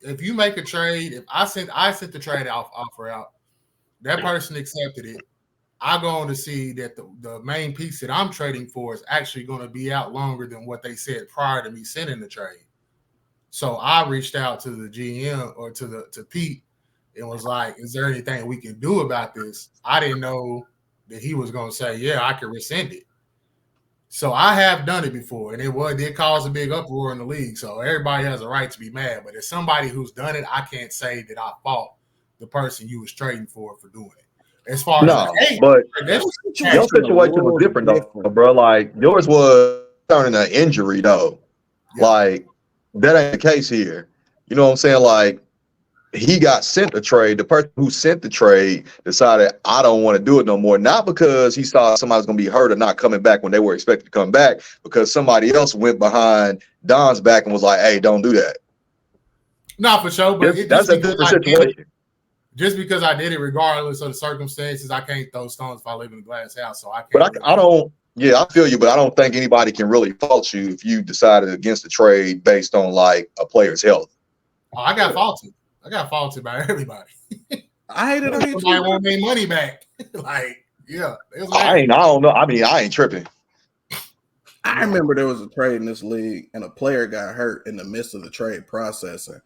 B: If you make a trade, if I sent the trade offer out, that person accepted it. I go on to see that the main piece that I'm trading for is actually going to be out longer than what they said prior to me sending the trade. So I reached out to the GM or to Pete and was like, "Is there anything we can do about this?" I didn't know that he was going to say, "Yeah, I can rescind it." So I have done it before, and it did cause a big uproar in the league. So everybody has a right to be mad. But as somebody who's done it, I can't say that I fault the person you was trading for doing it. As far
C: No,
B: as
C: but
B: your
C: your situation was different though, bro. Like yours was turning an injury though.
B: Yeah.
C: Like that ain't the case here. You know what I'm saying? Like he got sent a trade. The person who sent the trade decided I don't want to do it no more. Not because he saw somebody was going to be hurt or not coming back when they were expected to come back, because somebody else went behind Don's back and was like, "Hey, don't do that."
B: Not for sure, but
C: that's a different situation.
B: Just because I did it, regardless of the circumstances, I can't throw stones if I live in a glass house. So I can't.
C: But I don't. Yeah, I feel you, but I don't think anybody can really fault you if you decided against the trade based on like a player's health.
B: Oh, I got faulted. I got faulted by everybody.
A: I hated on you.
B: Somebody want their money back. Like, yeah.
C: I don't know. I mean, I ain't tripping.
A: I remember there was a trade in this league and a player got hurt in the midst of the trade process. And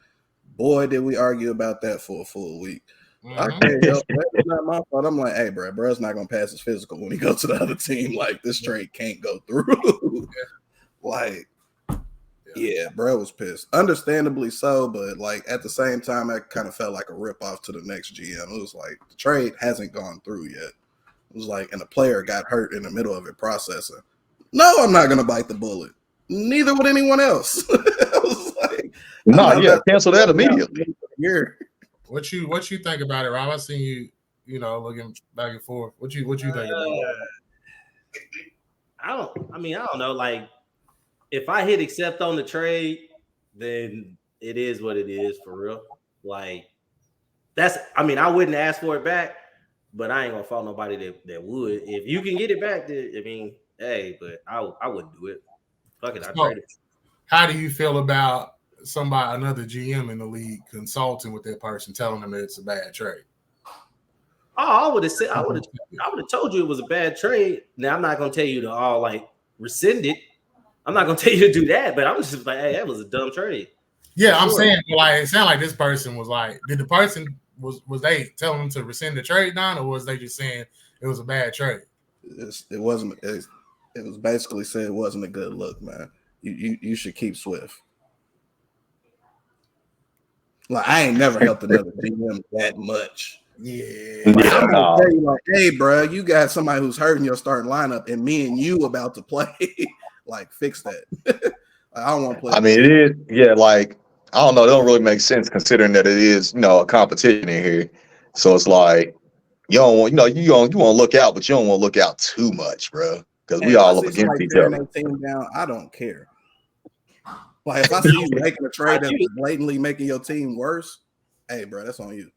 A: boy, did we argue about that for a full week. I can't help it. That's not my fault. I'm like, hey, bro's not going to pass his physical when he goes to the other team. Like, this trade can't go through. Like, yeah, bro was pissed. Understandably so, but like at the same time, I kind of felt like a ripoff to the next GM. It was like the trade hasn't gone through yet. It was like, and the player got hurt in the middle of it processing. No, I'm not gonna bite the bullet. Neither would anyone else. I was like,
C: cancel that immediately.
B: What you think about it, Rob? I seen you looking back and forth. What you think about it?
D: I don't know. Like, if I hit accept on the trade, then it is what it is for real. Like, I wouldn't ask for it back, but I ain't gonna fault nobody that would. If you can get it back, hey, but I wouldn't do it. Fuck it, I trade it.
B: How do you feel about another GM in the league consulting with that person, telling them that it's a bad trade?
D: Oh, I would have told you it was a bad trade. Now I'm not gonna tell you to rescind it. I'm not gonna tell you to do that, but I was just like, hey, that was a dumb trade.
B: Yeah, I'm saying, like, it sounded like this person was like, did the person was they telling them to rescind the trade, Don, or was they just saying it was a bad trade?
A: It wasn't. It was basically said it wasn't a good look, man. You should keep Swift. Like, I ain't never helped another GM that much.
B: Yeah.
A: Like, I'm gonna tell you, like, hey, bro, you got somebody who's hurting your starting lineup, and me and you about to play. Like, fix that. I don't want to play.
C: I mean, it is, yeah. Like, I don't know. It don't really make sense considering that it is, a competition in here. So it's like you don't want, you want to look out, but you don't want to look out too much, bro, because we all up against each other.
A: Team down, I don't care. Like, if I see you making a trade that's blatantly making your team worse, hey, bro, that's on you.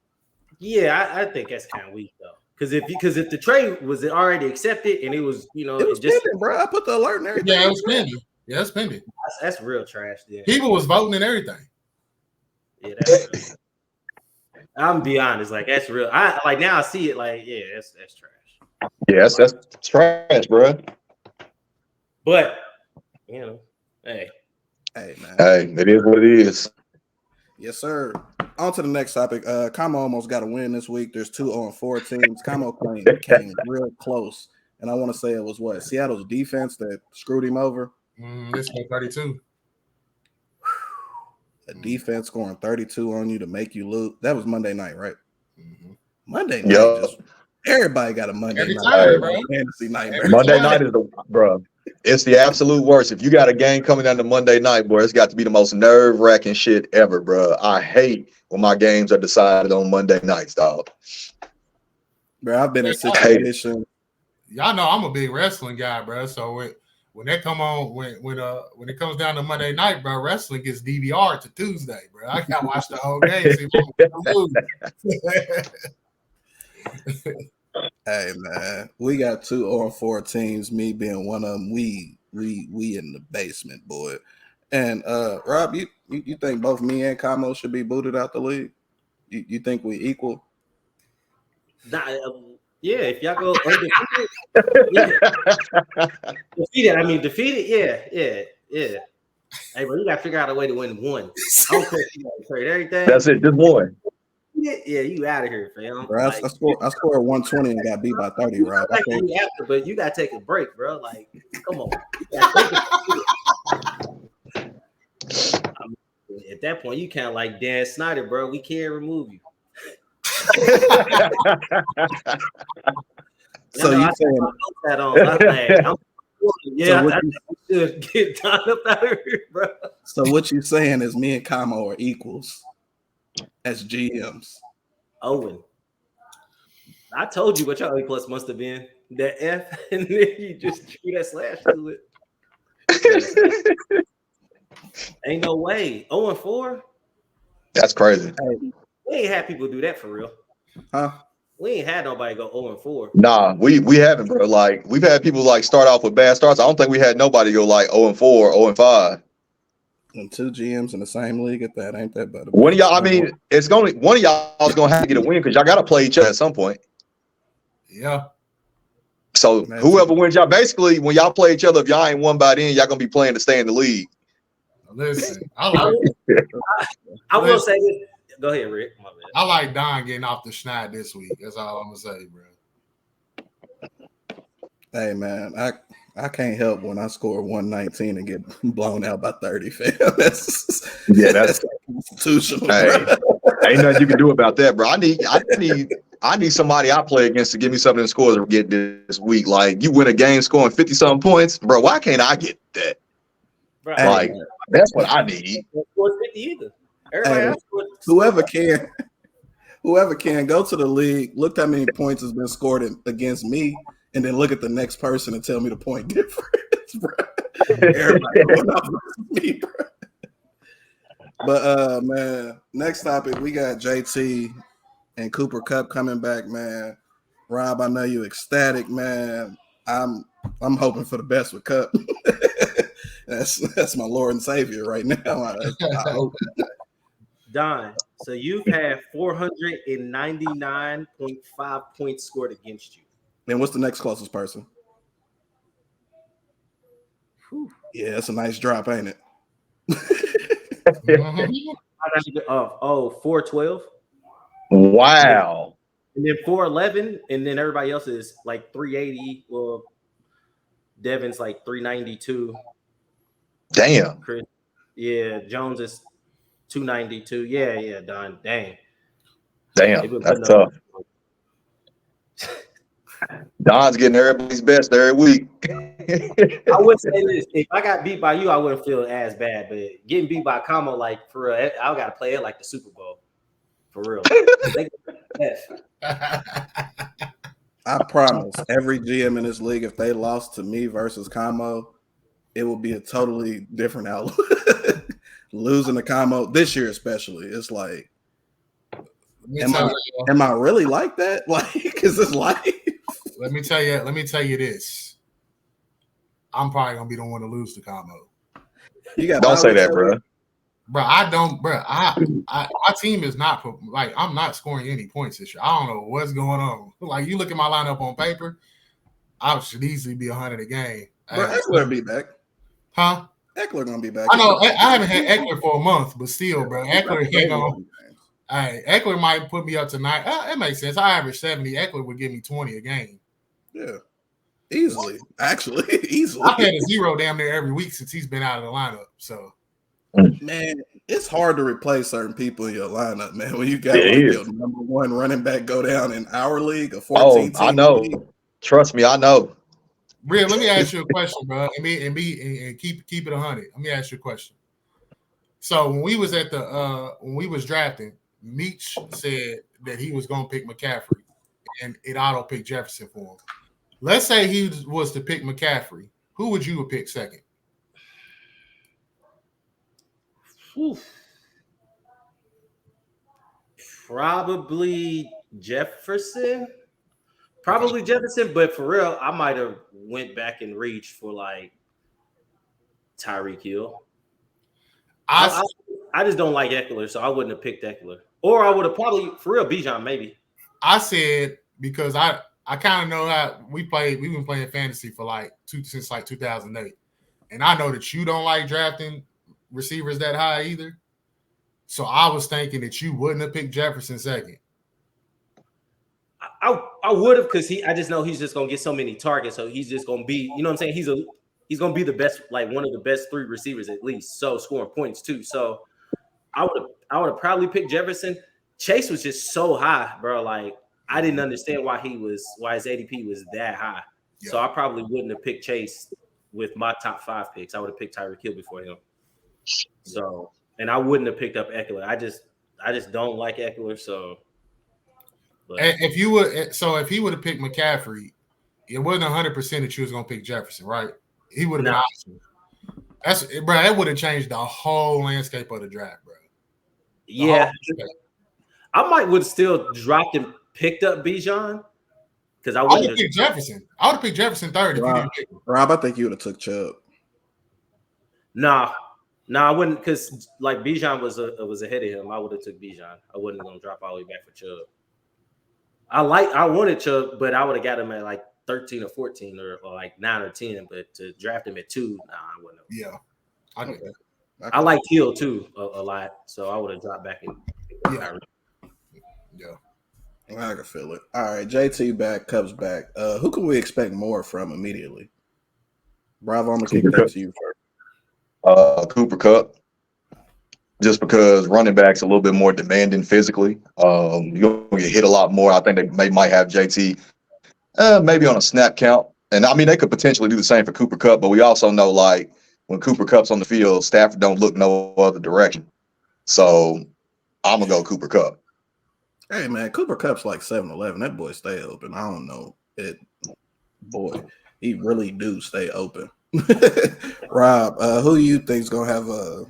D: Yeah, I think that's kind of weak though. Because if the trade was already accepted and it was,
A: it was pending, bro. I put the alert and everything.
B: Yeah, it was pending. Yeah, it's pending.
D: That's real trash. Yeah.
B: People was voting and everything.
D: Yeah, that's I'm gonna be honest. Like, that's real. Now I see it. Like, yeah, that's trash.
C: Yes, that's trash, bro.
D: But hey,
A: man.
C: Hey, it is what it is.
A: Yes, sir. On to the next topic. Kamo almost got a win this week. There's 2 0-4 teams. Kamo came real close. And I want to say it was Seattle's defense that screwed him over.
B: This was 32.
A: A defense scoring 32 on you to make you lose. That was Monday night, right?
B: Mm-hmm.
A: Monday night. Everybody got a Monday night. Fantasy nightmare.
C: Monday night is it's the absolute worst. If you got a game coming down to Monday night, boy, it's got to be the most nerve-wracking shit ever, bro. I hate when my games are decided on Monday nights, dog.
A: Bro, I've been in situations.
B: Y'all know I'm a big wrestling guy, bro. So when they come on, when it comes down to Monday night, bro, wrestling gets DVR to Tuesday, bro. I gotta watch the whole game. See if I'm
A: Hey, man, we got 2 0-4 teams. Me being one of them. We in the basement, boy. And Rob, you think both me and Kamo should be booted out the league? You think we equal?
D: Yeah, if y'all go undefeated, defeated, yeah. Hey, bro, you gotta figure out a way to win one. I don't care if you gotta trade everything.
C: That's it, just one.
D: Yeah, you out of here, fam.
A: Bro, I scored 120 and got beat by 30, Rob.
D: Like you after, but you gotta take a break, bro. Like, come on. At that point, you kind of like Dan Snyder, bro. We can't remove you.
A: So you saying
D: that on? I should get Don up out of here, bro.
A: So what you saying is me and Kamo are equals as GMs.
D: Owen, I told you what your A plus must have been. That F, and then you just threw that slash to it. Ain't no way. 0-4.
C: That's crazy.
D: We ain't had people do that for real.
A: Huh?
D: We ain't had nobody go 0-4.
C: Nah, we haven't, bro. Like we've had people like start off with bad starts. I don't think we had nobody go like 0-4, 0-5.
A: And 2 GMs in the same league at that ain't that bad.
C: One of y'all, I mean, it's going to one of y'all is going to have to get a win because y'all got to play each other at some point.
B: Yeah.
C: So whoever wins, y'all basically when y'all play each other, if y'all ain't won by then, y'all gonna be playing to stay in the league.
B: Listen, I
D: will say this. Go ahead, Rick. My bad.
B: I like Don getting off the schneid this week. That's all I'm gonna say, bro.
A: Hey man, I can't help when I score 119 and get blown out by 30, fam. That's constitutional.
C: Hey, ain't nothing you can do about that, bro. I need somebody I play against to give me something in scores to get this week. Like you win a game scoring 50-something points, bro. Why can't I get that?
D: Bro,
C: like that's what I need.
D: Score 50 either. Everybody else
A: whoever can go to the league, look how many points has been scored against me, and then look at the next person and tell me the point difference, bro. Everybody going off me, bro. But man, next topic, we got JT and Cooper Kupp coming back, man. Rob, I know you ecstatic, man. I'm hoping for the best with Kupp. That's my Lord and Savior right now. I hope.
D: Don, so you've had 499.5 points scored against you.
A: And what's the next closest person?
D: Whew.
A: Yeah, it's a nice drop, ain't it?
D: 412.
C: Wow.
D: And then 411, and then everybody else is like 380. Well, Devin's like 392.
C: Damn.
D: Chris, yeah, Jones is 292. Yeah, Don. Dang.
C: That's tough. Don's getting everybody's best every week.
D: I would say this: if I got beat by you, I wouldn't feel as bad. But getting beat by Kamo, like for real, I gotta play it like the Super Bowl. For real.
A: I promise every GM in this league, if they lost to me versus Kamo, it will be a totally different outlook. Losing to Kamo this year, especially, it's like, am I really like that? Like, is this life?
B: Let me tell you this. I'm probably gonna be the one to lose to Kamo.
C: Don't say that, bro.
B: Bro, I don't, bro. Our team is not like I'm not scoring any points this year. I don't know what's going on. Like you look at my lineup on paper, I should easily be 100 a game.
A: Bro, Eckler be back,
B: huh?
A: Eckler gonna be back.
B: I know. I haven't had Eckler for a month, but still, bro, Eckler ain't gonna. Hey, Eckler might put me up tonight. It makes sense. I average 70. Eckler would give me 20 a game.
A: Yeah, easily. Actually, easily.
B: I've had a 0 damn near every week since he's been out of the lineup. So.
A: Man, it's hard to replace certain people in your lineup, man. When you got your number one running back go down in our league, a 14 team
C: I know.
A: League.
C: Trust me, I know.
B: Real, let me ask you a question, bro. And keep it 100. Let me ask you a question. So when we was when we was drafting, Meach said that he was gonna pick McCaffrey, and it auto picked Jefferson for him. Let's say he was to pick McCaffrey. Who would you pick second?
D: Probably Jefferson. But for real, I might have went back and reached for like Tyreek Hill. I just don't like Eckler, so I wouldn't have picked Eckler. Or I would have probably, for real, Bijan maybe.
B: I said because I kind of know how we've been playing fantasy for since 2008. And I know that you don't like drafting receivers that high either. So I was thinking that you wouldn't have picked Jefferson second.
D: I would have, because I just know he's just gonna get so many targets, so he's just gonna be, you know what I'm saying? He's gonna be the best, like one of the best 3 receivers at least. So scoring points too. So I would have probably picked Jefferson. Chase was just so high, bro. Like I didn't understand why his ADP was that high. Yeah. So I probably wouldn't have picked Chase with my top 5 picks. I would have picked Tyreek Hill before him. So, and I wouldn't have picked up Eckler. I just don't like Eckler. So,
B: but. If he would have picked McCaffrey, it wasn't 100% that you was gonna pick Jefferson, right? He would have been awesome. That would have changed the whole landscape of the draft, bro.
D: Yeah, I would have still dropped and picked up Bijan, because I would have
B: picked Jefferson. I would have picked Jefferson third if you didn't pick him.
A: Rob, I think you would have took Chubb.
D: Nah, I wouldn't, because like Bijan was ahead of him. I would have took Bijan. I wasn't gonna drop all the way back for Chubb. I wanted Chubb, but I would have got him at like 13 or 14 or like 9 or 10. But to draft him at 2, nah, I wouldn't have.
B: Yeah, I get that.
D: I like Hill too a lot, so I would have dropped back in.
B: Yeah.
A: I can feel it. All right, JT back, Cubs back. Who can we expect more from immediately? Bravo, I'm gonna kick that to you first.
C: Cooper Kupp. Just because running back's a little bit more demanding physically. You're gonna get hit a lot more. I think they might have JT maybe on a snap count. And I mean, they could potentially do the same for Cooper Kupp, but we also know, like, when Cooper Kupp's on the field, Stafford don't look no other direction. So I'm gonna go Cooper Kupp.
A: Hey man, Cooper Kupp's like 7-Eleven. That boy stay open. I don't know it. Boy, he really do stay open. Rob, who you think's gonna have a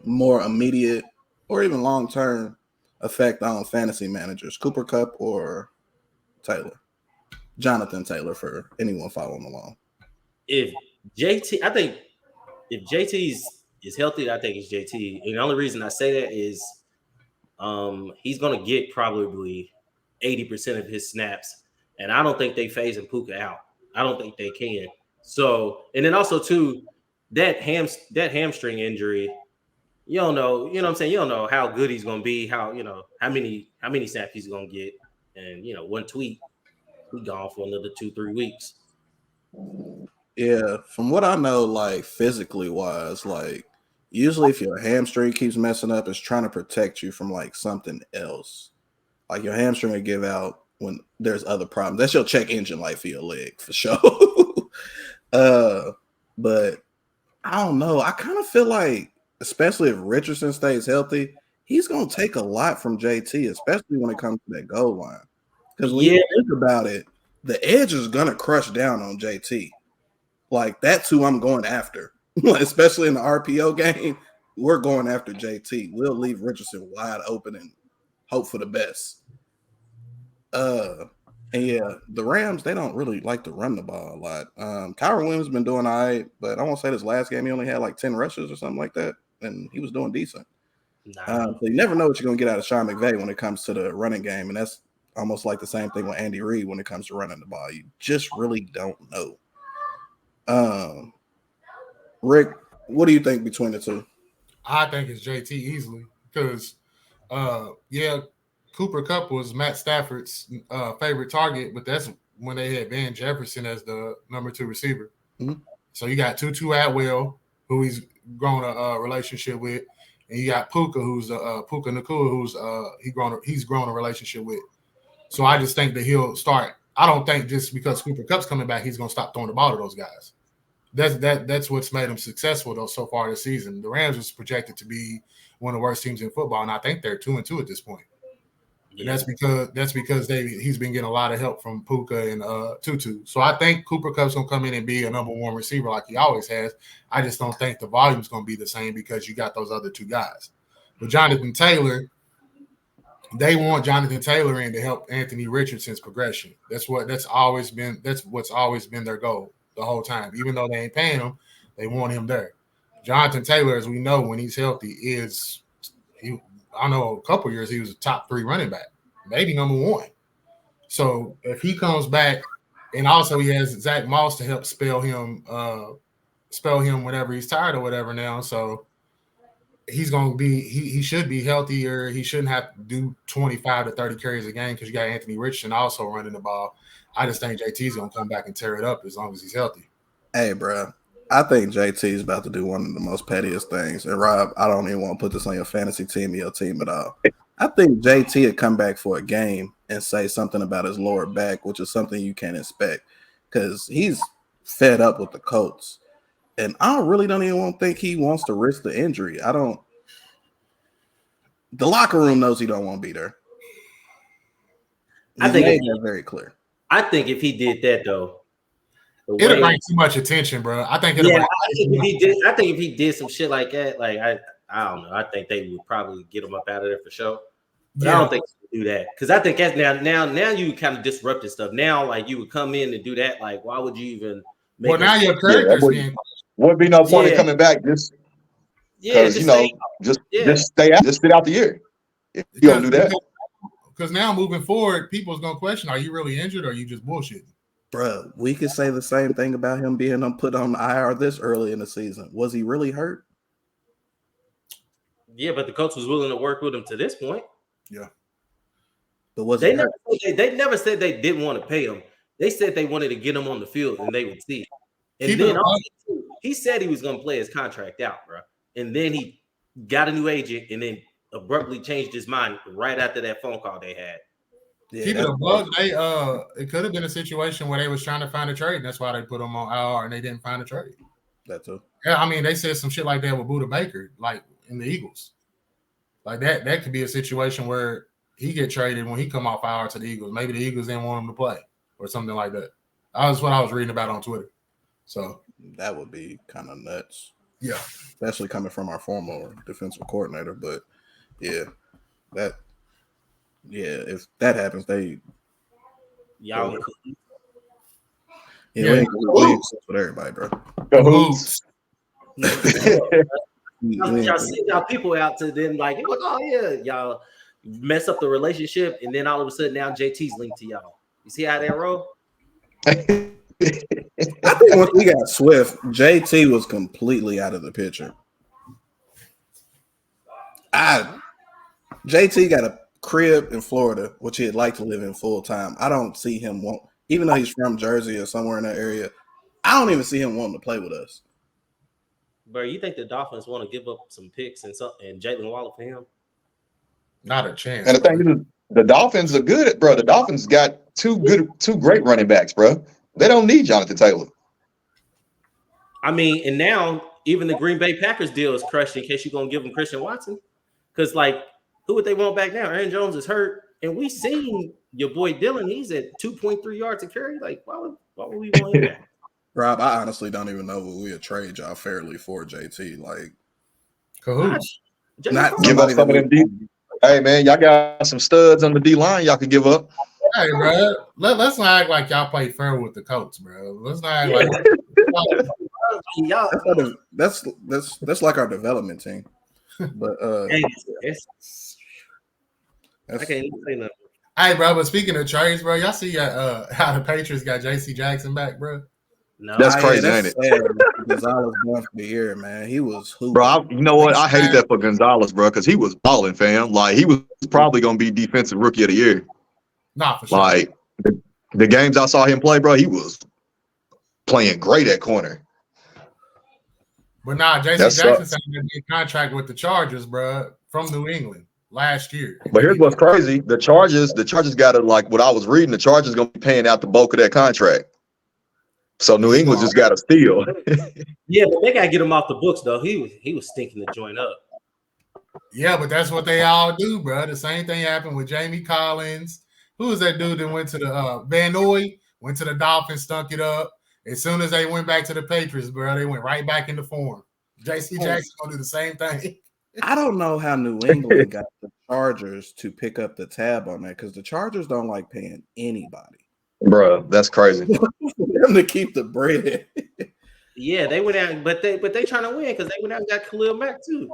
A: more immediate or even long-term effect on fantasy managers, Cooper Kupp or Taylor? Jonathan Taylor, for anyone following along.
D: If JT is healthy, I think it's JT. And the only reason I say that is he's going to get probably 80% of his snaps. And I don't think they phasing Puka out. I don't think they can. So, and then also too, that hamstring injury, you don't know, you know what I'm saying? You don't know how good he's going to be, how many snaps he's going to get. And, one tweet, he gone for another 2-3 weeks.
A: Yeah, from what I know, like physically wise, like usually if your hamstring keeps messing up, it's trying to protect you from like something else. Like your hamstring will give out when there's other problems. That's your check engine light for your leg for sure. But I don't know. I kind of feel like, especially if Richardson stays healthy, he's gonna take a lot from JT, especially when it comes to that goal line. Because when you think about it, the edge is gonna crush down on JT. Like that's who I'm going after. Especially in the RPO game, we're going after JT. We'll leave Richardson wide open and hope for the best. And yeah, the Rams, they don't really like to run the ball a lot. Kyron Williams been doing all right, but I won't say this last game he only had like 10 rushes or something like that, and he was doing decent. So you never know what you're going to get out of Sean McVay when it comes to the running game, and that's almost like the same thing with Andy Reid when it comes to running the ball. You just really don't know. Rick, what do you think between the two?
B: I think it's JT easily because, Cooper Kupp was Matt Stafford's favorite target, but that's when they had Van Jefferson as the number 2 receiver.
A: Mm-hmm.
B: So you got Tutu Atwell, who he's grown a relationship with, and you got Puka, who's Puka Nacua, who's he's grown a relationship with. So I just think that he'll start. I don't think just because Cooper Kupp's coming back, he's going to stop throwing the ball to those guys. That's what's made them successful though so far this season. The Rams was projected to be one of the worst teams in football, and I think they're 2-2 at this point. And that's because he's been getting a lot of help from Puka and Tutu. So I think Cooper Kupp's gonna come in and be a number 1 receiver like he always has. I just don't think the volume's gonna be the same because you got those other 2 guys. But Jonathan Taylor, they want Jonathan Taylor in to help Anthony Richardson's progression. That's what's always been their goal the whole time. Even though they ain't paying him, they want him there. Jonathan Taylor, as we know, when he's healthy, I know a couple years he was a top 3 running back, maybe number 1. So if he comes back, and also he has Zach Moss to help spell him whenever he's tired or whatever now. So he's going to be he should be healthier. He shouldn't have to do 25 to 30 carries a game because you got Anthony Richardson also running the ball. I just think JT's going to come back and tear it up as long as he's healthy.
A: Hey, bro, I think JT is about to do one of the most pettiest things. And Rob, I don't even want to put this on your fantasy team or your team at all. I think JT would come back for a game and say something about his lower back, which is something you can't expect because he's fed up with the Colts. And I really don't even think he wants to risk the injury. The locker room knows he don't want to be there.
D: I think
A: made that very clear.
D: I think if he did that though,
B: it'll bring too much attention, bro. I think
D: I think if he did some shit like that, like I don't know. I think they would probably get him up out of there for sure. But I don't think he would do that because I think that's now you kind of disrupted stuff. Now, like you would come in and do that. Like, why would you even?
B: Well, now your character's
C: wouldn't be no point in coming back just because just stay out, just sit out the year. If you don't do that,
B: because now moving forward, people's gonna question: are you really injured or are you just bullshitting?
A: Bro, we could say the same thing about him being put on IR this early in the season. Was he really hurt?
D: Yeah, but the coach was willing to work with him to this point.
B: Yeah,
A: but was
D: they never said they didn't want to pay him. They said they wanted to get him on the field and they would see. And then he said he was going to play his contract out, bro. And then he got a new agent and then abruptly changed his mind right after that phone call they had.
B: Yeah, it could have been a situation where they was trying to find a trade. And that's why they put him on IR and they didn't find a trade.
A: That too.
B: Yeah, I mean, they said some shit like that with Buda Baker, like in the Eagles. Like that could be a situation where he get traded when he come off IR to the Eagles. Maybe the Eagles didn't want him to play or something like that. That's what I was reading about on Twitter. So
A: that would be kind of nuts.
B: Yeah.
A: Especially coming from our former defensive coordinator. But if that happens, we ain't with everybody, bro.
D: Y'all see y'all people out to them like, oh yeah, y'all mess up the relationship, and then all of a sudden now JT's linked to y'all. You see how that roll?
A: I think once we got Swift, JT was completely out of the picture. JT got a crib in Florida, which he'd like to live in full time. I don't see him even though he's from Jersey or somewhere in that area, I don't even see him wanting to play with us.
D: Bro, you think the Dolphins want to give up some picks and Jalen Waller for him?
B: Not a chance.
C: And the thing is, the Dolphins are good, bro. The Dolphins got two great running backs, bro. They don't need Jonathan Taylor.
D: I mean, and now even the Green Bay Packers deal is crushed in case you're gonna give them Christian Watson. Because who would they want back now? Aaron Jones is hurt, and we seen your boy Dylan. He's at 2.3 yards a carry. Like, why would we want him back?
A: Rob, I honestly don't even know what we would trade y'all fairly for JT. Like,
B: cahoots.
A: Not
C: give up some of them deep. Hey man, y'all got some studs on the D line. Y'all can give up.
B: Hey, bro, let's not act like y'all play fair with the Colts, bro. Let's not act like
A: that's like our development team. But
D: I can't even say nothing.
B: Hey, bro, but speaking of trades, bro, y'all see how the Patriots got J.C. Jackson back, bro?
C: No, that's crazy, ain't it?
A: Gonzalez won for the year, man. He was hooping.
C: Bro, you know what? I hated that for Gonzalez, bro, because he was balling, fam. Like, he was probably going to be defensive rookie of the year.
B: Nah, for sure.
C: Like, the games I saw him play, bro, he was playing great at corner.
B: But nah, J.C. Jackson signed a contract with the Chargers, bro, from New England last year.
C: But here's what's crazy. The Chargers got to, like, what I was reading, the Chargers going to be paying out the bulk of that contract. So New England just got to steal.
D: Yeah, but they got to get him off the books, though. He was stinking the joint up.
B: Yeah, but that's what they all do, bro. The same thing happened with Jamie Collins. Who was that dude that went to the Van Noy, went to the Dolphins, stunk it up. As soon as they went back to the Patriots, bro, they went right back into form. J.C. Jackson going to do the same thing.
A: I don't know how New England got the Chargers to pick up the tab on that because the Chargers don't like paying anybody.
C: Bro, that's crazy.
A: For them to keep the bread.
D: Yeah, they went out, but they trying to win because they went out and got Khalil Mack too.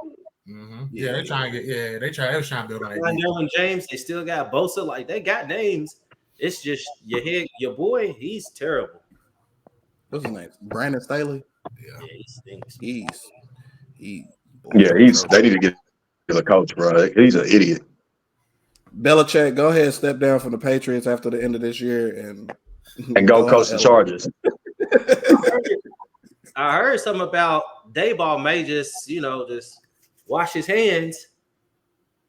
B: Mm-hmm. Yeah, they trying to get. Yeah, they was trying to build on that.
D: Dylan James, they still got Bosa. Like they got names. It's just your boy. He's terrible.
A: What's his name? Brandon Staley.
D: Yeah, he stinks.
A: He
C: Yeah, they need to get the coach, bro. He's an idiot.
A: Belichick, go ahead, step down from the Patriots after the end of this year
C: and go coach the Chargers.
D: I heard something about Dayball may just wash his hands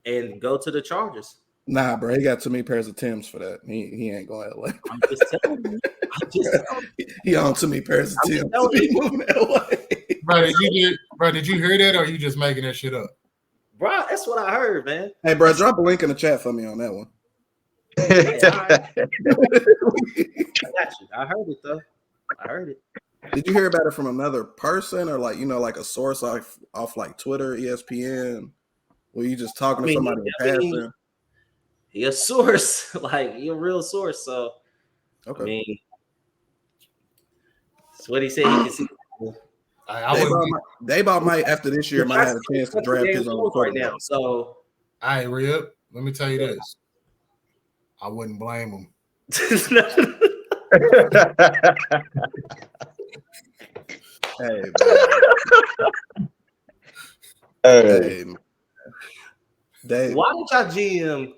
D: and go to the Chargers.
A: Nah, bro, he got too many pairs of Timbs for that. He ain't going to LA.
D: I'm just telling you.
A: He owned too many pairs of Timbs to be moving LA.
B: Bro, did you hear that, or are you just making that shit up?
D: Bro, that's what I heard, man.
A: Hey, bro, drop a link in the chat for me on that one.
D: Yeah, I got you. I heard it though. I heard it.
A: Did you hear about it from another person, or like a source off like Twitter, ESPN? Were you just talking to somebody in passing?
D: He a source, like he a real source. So okay. I mean, that's what he said. He can see.
A: Dayball might after this year might have a chance to draft his own
D: right now. So,
B: all right, Rib. Let me tell you this. I wouldn't blame him.
A: Hey,
D: Dave. Why did y'all GM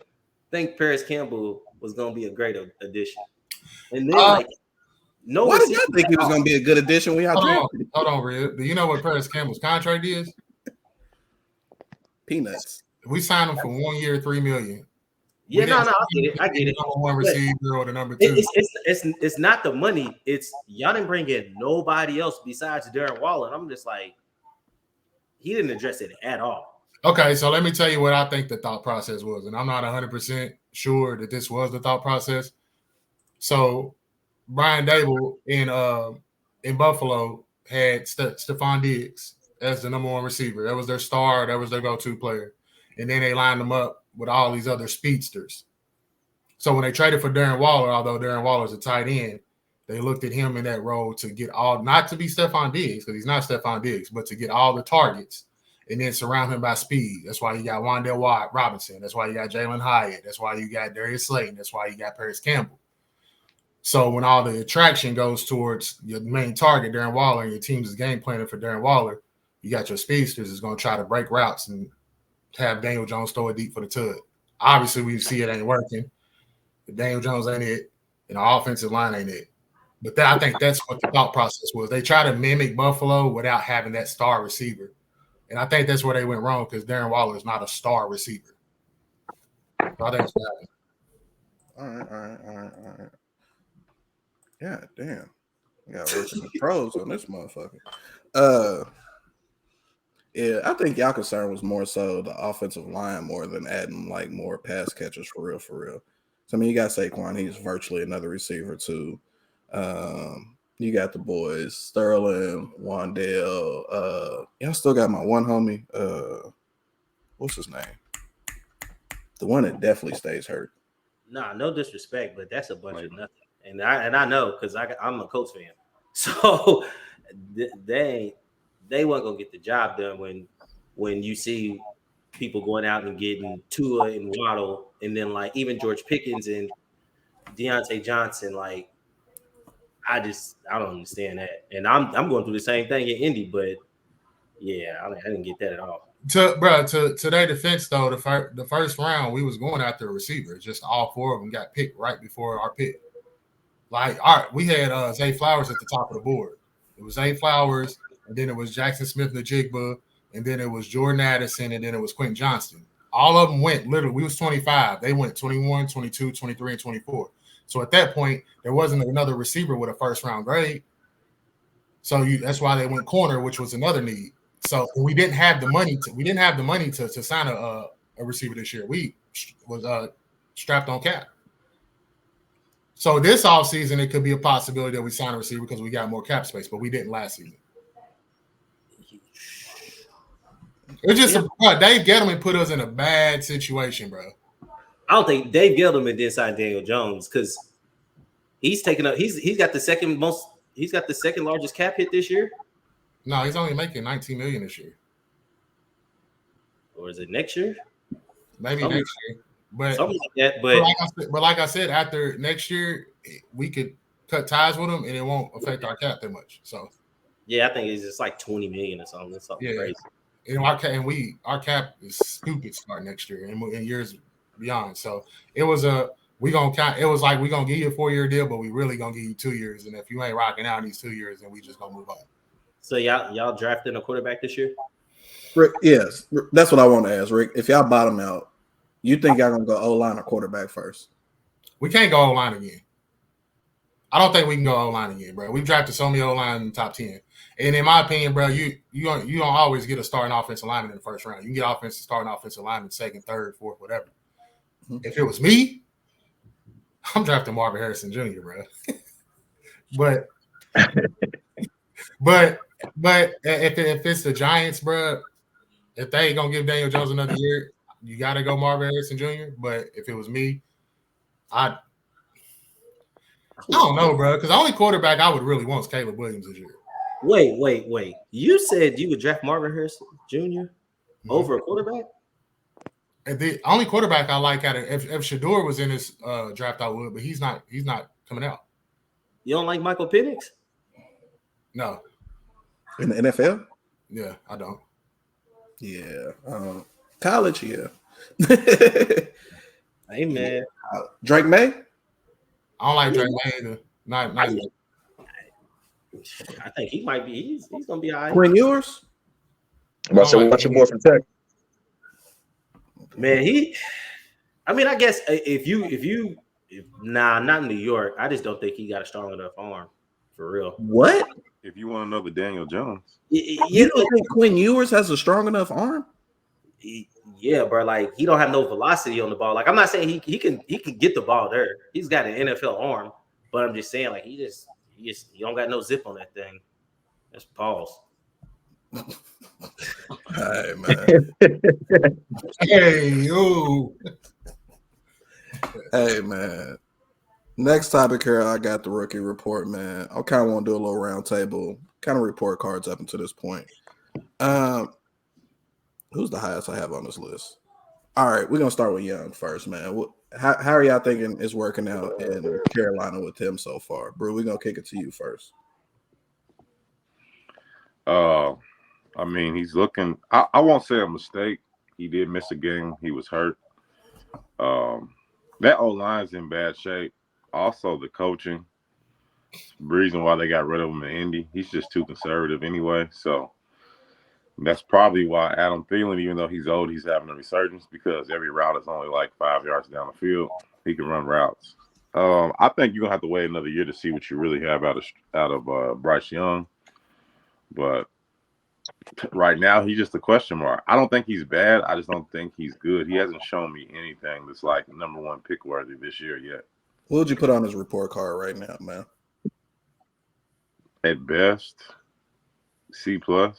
D: think Paris Campbell was going to be a great addition? And then,
A: why did y'all think he was going to be a good addition when y'all drafted?
B: Hold on, Red. Do you know what Paris Campbell's contract is?
A: Peanuts.
B: We signed him for 1 year, $3 million.
D: Yeah, no, I get it.
B: Number one receiver or the number two.
D: It's not the money. It's y'all didn't bring in nobody else besides Darren Waller. And I'm just like, he didn't address it at all.
B: Okay, so let me tell you what I think the thought process was, and I'm not 100% sure that this was the thought process. So Brian Dable in Buffalo had Stephon Diggs as the number one receiver. That was their star. That was their go-to player. And then they lined them up with all these other speedsters. So when they traded for Darren Waller, although Darren Waller's a tight end, they looked at him in that role to get all, not to be Stephon Diggs, because he's not Stephon Diggs, but to get all the targets and then surround him by speed. That's why you got Wandale Robinson. That's why you got Jalen Hyatt. That's why you got Darius Slayton. That's why you got Paris Campbell. So when all the attraction goes towards your main target, Darren Waller, and your team's game planning for Darren Waller, you got your speedsters is going to try to break routes and have Daniel Jones throw it deep for the tud. Obviously, we see it ain't working. If Daniel Jones ain't it, and the offensive line ain't it. But I think that's what the thought process was. They try to mimic Buffalo without having that star receiver. And I think that's where they went wrong because Darren Waller is not a star receiver. So I think that's what happened.
A: All right. Yeah, damn. We got working the pros on this motherfucker. Yeah, I think y'all concern was more so the offensive line more than adding like more pass catchers for real. So I mean, you got Saquon, he's virtually another receiver too. You got the boys, Sterling, Wandale. Y'all still got my one homie. What's his name? The one that definitely stays hurt.
D: Nah, no disrespect, but that's a bunch of nothing. And I know because I'm a Colts fan. So they weren't gonna get the job done when you see people going out and getting Tua and Waddle, and then like even George Pickens and Deontay Johnson. Like I don't understand that. And I'm going through the same thing in Indy, but yeah, I didn't get that at all.
B: To their defense though, the first round we was going after a receiver. Just all four of them got picked right before our pick. Like, all right, we had Zay Flowers at the top of the board. It was Zay Flowers, and then it was Jackson Smith-Njigba, and then it was Jordan Addison, and then it was Quentin Johnston. All of them went literally. We was 25. They went 21, 22, 23, and 24. So at that point, there wasn't another receiver with a first-round grade. So that's why they went corner, which was another need. So we didn't have the money to sign a receiver this year. We was strapped on cap. So this offseason, it could be a possibility that we sign a receiver because we got more cap space, but we didn't last season. It's just Dave Gettleman put us in a bad situation, bro.
D: I don't think Dave Gettleman did sign Daniel Jones because he's taken up. He's got the second largest cap hit this year.
B: No, he's only making $19 million this year.
D: Or is it next year?
B: Maybe next year. But
D: something like that. But
B: like I said, after next year, we could cut ties with him, and it won't affect our cap that much. So
D: yeah, I think it's just like $20 million or something. It's something crazy.
B: And our cap is stupid start next year and years beyond. So it was we gonna count. It was like we gonna give you a 4-year deal, but we really gonna give you 2 years. And if you ain't rocking out in these 2 years, then we just gonna move on.
D: So y'all drafting a quarterback this year?
A: Rick, yes, that's what I want to ask, Rick. If y'all bottom out, you think y'all gonna go O-line or quarterback first?
B: We can't go O-line again. I don't think we can go O-line again, bro. We've drafted so many O-line in the top 10. And in my opinion, bro, you don't always get a starting offensive lineman in the first round. You can get starting offensive lineman second, third, fourth, whatever. Mm-hmm. If it was me, I'm drafting Marvin Harrison Jr., bro. but if it's the Giants, bro, if they ain't gonna give Daniel Jones another year, you gotta go Marvin Harrison Jr. But if it was me, I don't know, bro, because the only quarterback I would really want is Caleb Williams this year.
D: Wait. You said you would draft Marvin Harrison Jr. over a quarterback?
B: And the only quarterback I like if Shador was in this draft, I would, but he's not coming out.
D: You don't like Michael Penix?
B: No.
A: In the NFL?
B: Yeah, I don't.
A: Yeah. College, yeah.
D: Hey, man.
A: Drake May?
B: I don't like Drake May either. Not
D: I think he might be. He's gonna be all right.
A: Quinn Ewers?
C: Watch your boy from Tech.
D: Man, I guess not in New York. I just don't think he got a strong enough arm for real.
A: What?
E: If you want another Daniel Jones,
A: you don't think Quinn Ewers has a strong enough arm?
D: Yeah, bro. Like he don't have no velocity on the ball. Like I'm not saying he can get the ball there. He's got an NFL arm, but I'm just saying like he don't got no zip on that thing. That's pause.
A: Hey man. Hey man. Next topic here, I got the rookie report, man. I kind of want to do a little round table, kind of report cards up until this point. Who's the highest I have on this list? All right, we're gonna start with Young first, man. How are y'all thinking it's working out in Carolina with him so far? Brew, we're gonna kick it to you first.
E: I mean, he's looking. I won't say a mistake. He did miss a game. He was hurt. That O-line's in bad shape. Also, the coaching. The reason why they got rid of him in Indy. He's just too conservative anyway. So that's probably why Adam Thielen, even though he's old, he's having a resurgence because every route is only like 5 yards down the field. He can run routes. I think you're gonna have to wait another year to see what you really have out of Bryce Young. But right now, he's just a question mark. I don't think he's bad. I just don't think he's good. He hasn't shown me anything that's like number one pick worthy this year yet.
A: What would you put on his report card right now, man?
E: At best, C+.
A: All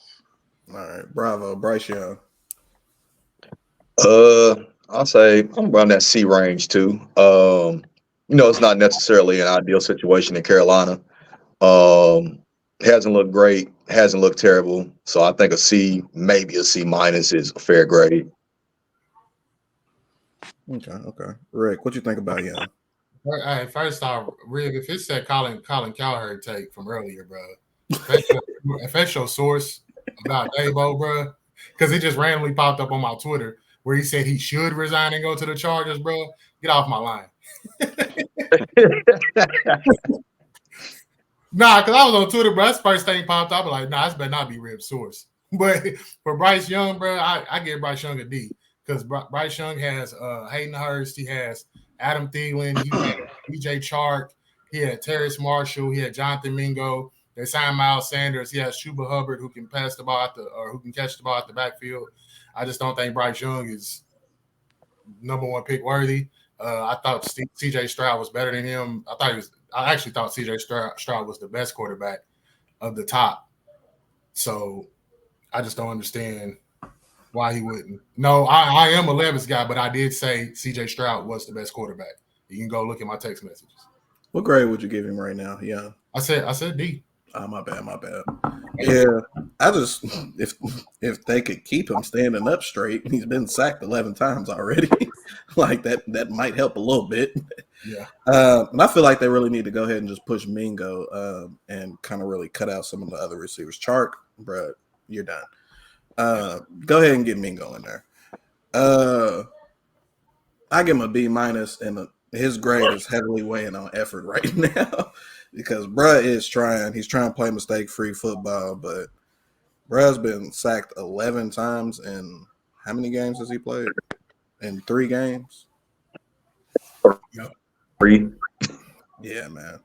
A: right, bravo, Bryce Young.
C: I'll say I'm around that C range too. It's not necessarily an ideal situation in Carolina. Hasn't looked great, hasn't looked terrible. So I think a C, maybe a C- is a fair grade.
A: Okay. Rick, what you think about Young?
B: All right, first off, Rick, if it's that Colin Cowherd take from earlier, bro, if that's your source about Dabo, bro, because it just randomly popped up on my Twitter where he said he should resign and go to the Chargers, bro, get off my line. Nah, because I was on Twitter, bro. That's the first thing popped up. I'm like, nah, this better not be Rib's source. But for Bryce Young, bro, I give Bryce Young a D because Bryce Young has Hayden Hurst. He has Adam Thielen. He had DJ Chark. He had Terrace Marshall. He had Jonathan Mingo. They signed Miles Sanders. He has Chuba Hubbard who can pass the ball who can catch the ball at the backfield. I just don't think Bryce Young is number one pick worthy. I thought CJ Stroud was better than him. I actually thought CJ Stroud was the best quarterback of the top. So I just don't understand why he wouldn't. No, I am a Levis guy, but I did say CJ Stroud was the best quarterback. You can go look at my text messages.
A: What grade would you give him right now? Yeah.
B: I said D.
A: Oh, my bad. Yeah, I just if they could keep him standing up straight, he's been sacked 11 times already. Like that might help a little bit.
B: Yeah.
A: And I feel like they really need to go ahead and just push Mingo and kind of really cut out some of the other receivers. Chark, bro, you're done. Go ahead and get Mingo in there. I give him a B-, and his grade is heavily weighing on effort right now because bruh is trying. He's trying to play mistake-free football, but bruh's been sacked 11 times in how many games has he played? In 3 games?
B: Yep.
C: 3.
A: Yeah, man.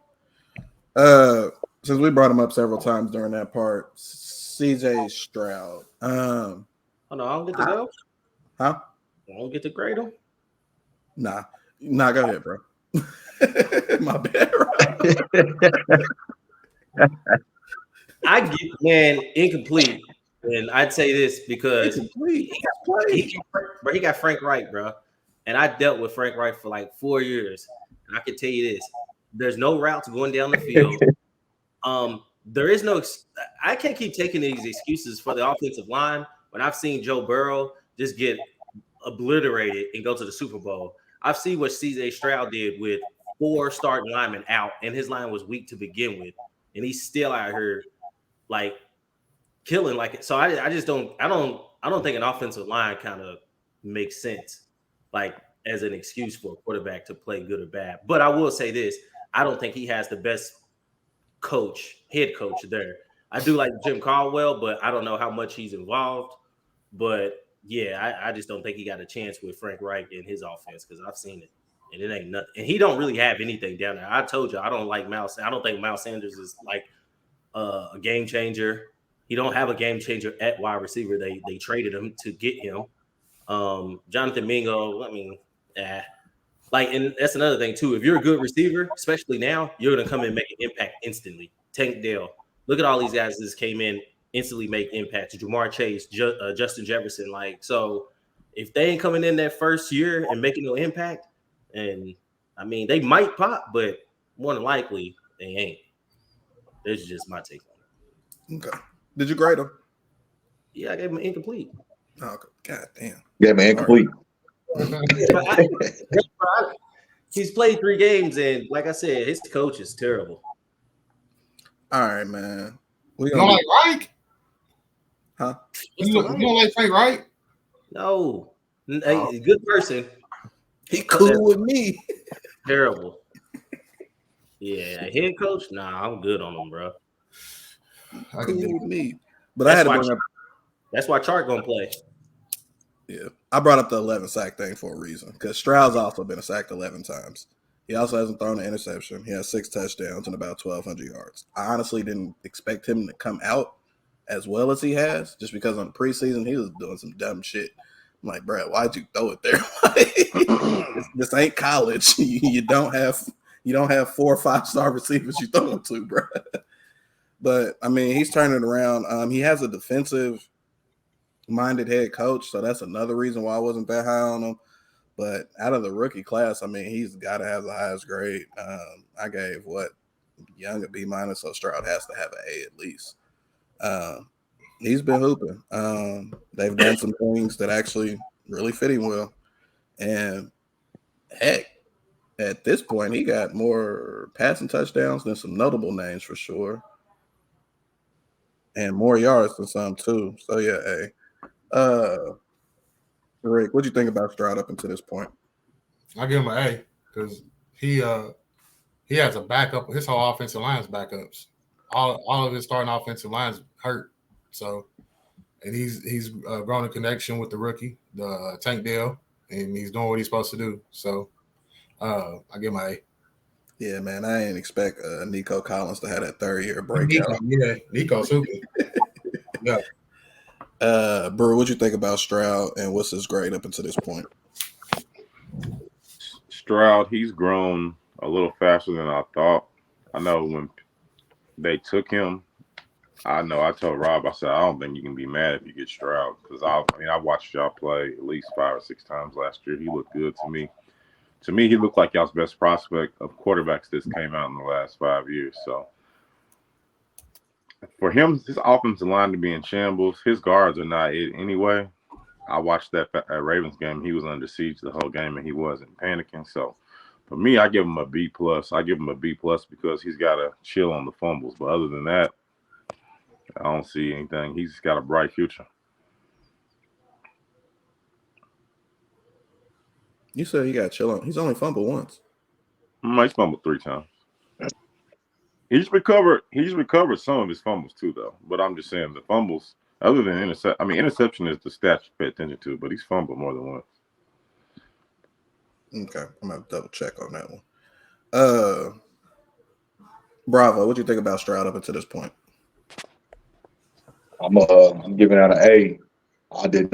A: Since we brought him up several times during that part, CJ Stroud.
D: Oh no, I don't get to go.
A: Huh?
D: I don't get to grade him.
A: Nah, go ahead, bro. My bad.
D: I get, man, incomplete. And I'd say this because he got Frank Wright, bro. And I dealt with Frank Wright for like 4 years. And I can tell you this: there's no routes going down the field. There is no. I can't keep taking these excuses for the offensive line when I've seen Joe Burrow just get obliterated and go to the Super Bowl. I've seen what CJ Stroud did with 4 starting linemen out, and his line was weak to begin with, and he's still out here like killing like it. So I just don't think an offensive line kind of makes sense like as an excuse for a quarterback to play good or bad. But I will say this: I don't think he has the best head coach there. I do like Jim Caldwell, but I don't know how much he's involved. But yeah, I just don't think he got a chance with Frank Reich in his offense because I've seen it, and it ain't nothing. And he don't really have anything down there. I told you I don't like Miles. I don't think Miles Sanders is like a game changer. He don't have a game changer at wide receiver. They traded him to get him. Jonathan Mingo. I mean, and that's another thing too. If you're a good receiver, especially now, you're gonna come in and make an impact instantly. Tank Dell. Look at all these guys that just came in. Instantly make impact. Jamar Chase, Justin Jefferson. Like, so if they ain't coming in that first year and making no impact, and I mean, they might pop, but more than likely they ain't. This is just my take on
A: it. Okay. Did you grade him?
D: Yeah, I gave him an incomplete.
A: Oh, okay. God damn.
C: Yeah, man, incomplete.
D: He's played 3 games, and like I said, his coach is terrible.
A: All right, man.
B: You don't like Reich?
A: Huh?
B: You don't like Frank Wright?
D: No. Hey, good person.
A: He cool with me.
D: Terrible. Yeah, head coach? Nah, I'm good on him, bro.
A: Cool with me. But I had to bring up.
D: That's why Chark gonna play.
A: Yeah, I brought up the 11 sack thing for a reason because Stroud's also been sacked 11 times. He also hasn't thrown an interception. He has 6 touchdowns and about 1,200 yards. I honestly didn't expect him to come out as well as he has, just because on the preseason he was doing some dumb shit. I'm like, bro, why'd you throw it there? This ain't college. You don't have 4 or 5 star receivers you throw them to, bro. But I mean, he's turning it around. He has a defensive minded head coach, so that's another reason why I wasn't that high on him. But out of the rookie class, I mean, he's got to have the highest grade. I gave Young a B-, so Stroud has to have an A at least. He's been hooping. They've done some things that actually really fit him well. And heck, at this point, he got more passing touchdowns than some notable names for sure. And more yards than some too. So yeah, A. Rick, what do you think about Stroud up until this point?
B: I give him an A because he has a backup. His whole offensive line is backups. All of his starting offensive lines hurt. So, and he's grown a connection with the rookie, the Tank Dell, and he's doing what he's supposed to do. So, I give him an A.
A: Yeah, man, I didn't expect Nico Collins to have that 3rd-year breakout.
B: Nico's super. Yeah.
A: Brew, what you think about Stroud and what's his grade up until this point?
E: Stroud, he's grown a little faster than I thought. I know when they took him, I told Rob, I said, I don't think you can be mad if you get Stroud because I watched y'all play at least 5 or 6 times last year. He looked good to me. To me, he looked like y'all's best prospect of quarterbacks that came out in the last 5 years. So for him, his offensive line to be in shambles, his guards are not it anyway. I watched that Ravens game. He was under siege the whole game, and he wasn't panicking. So for me, I give him a B+. I give him a B+ because he's got to chill on the fumbles. But other than that, I don't see anything. He's got a bright future.
A: You said he got chill on. He's only fumbled once.
E: He's fumbled 3 times. He's recovered some of his fumbles too, though. But I'm just saying the fumbles, other than interception is the stat you pay attention to, but he's fumbled more than once.
A: Okay, I'm gonna double check on that one. Bravo, what do you think about Stroud up until this point?
C: I'm giving out an A. I did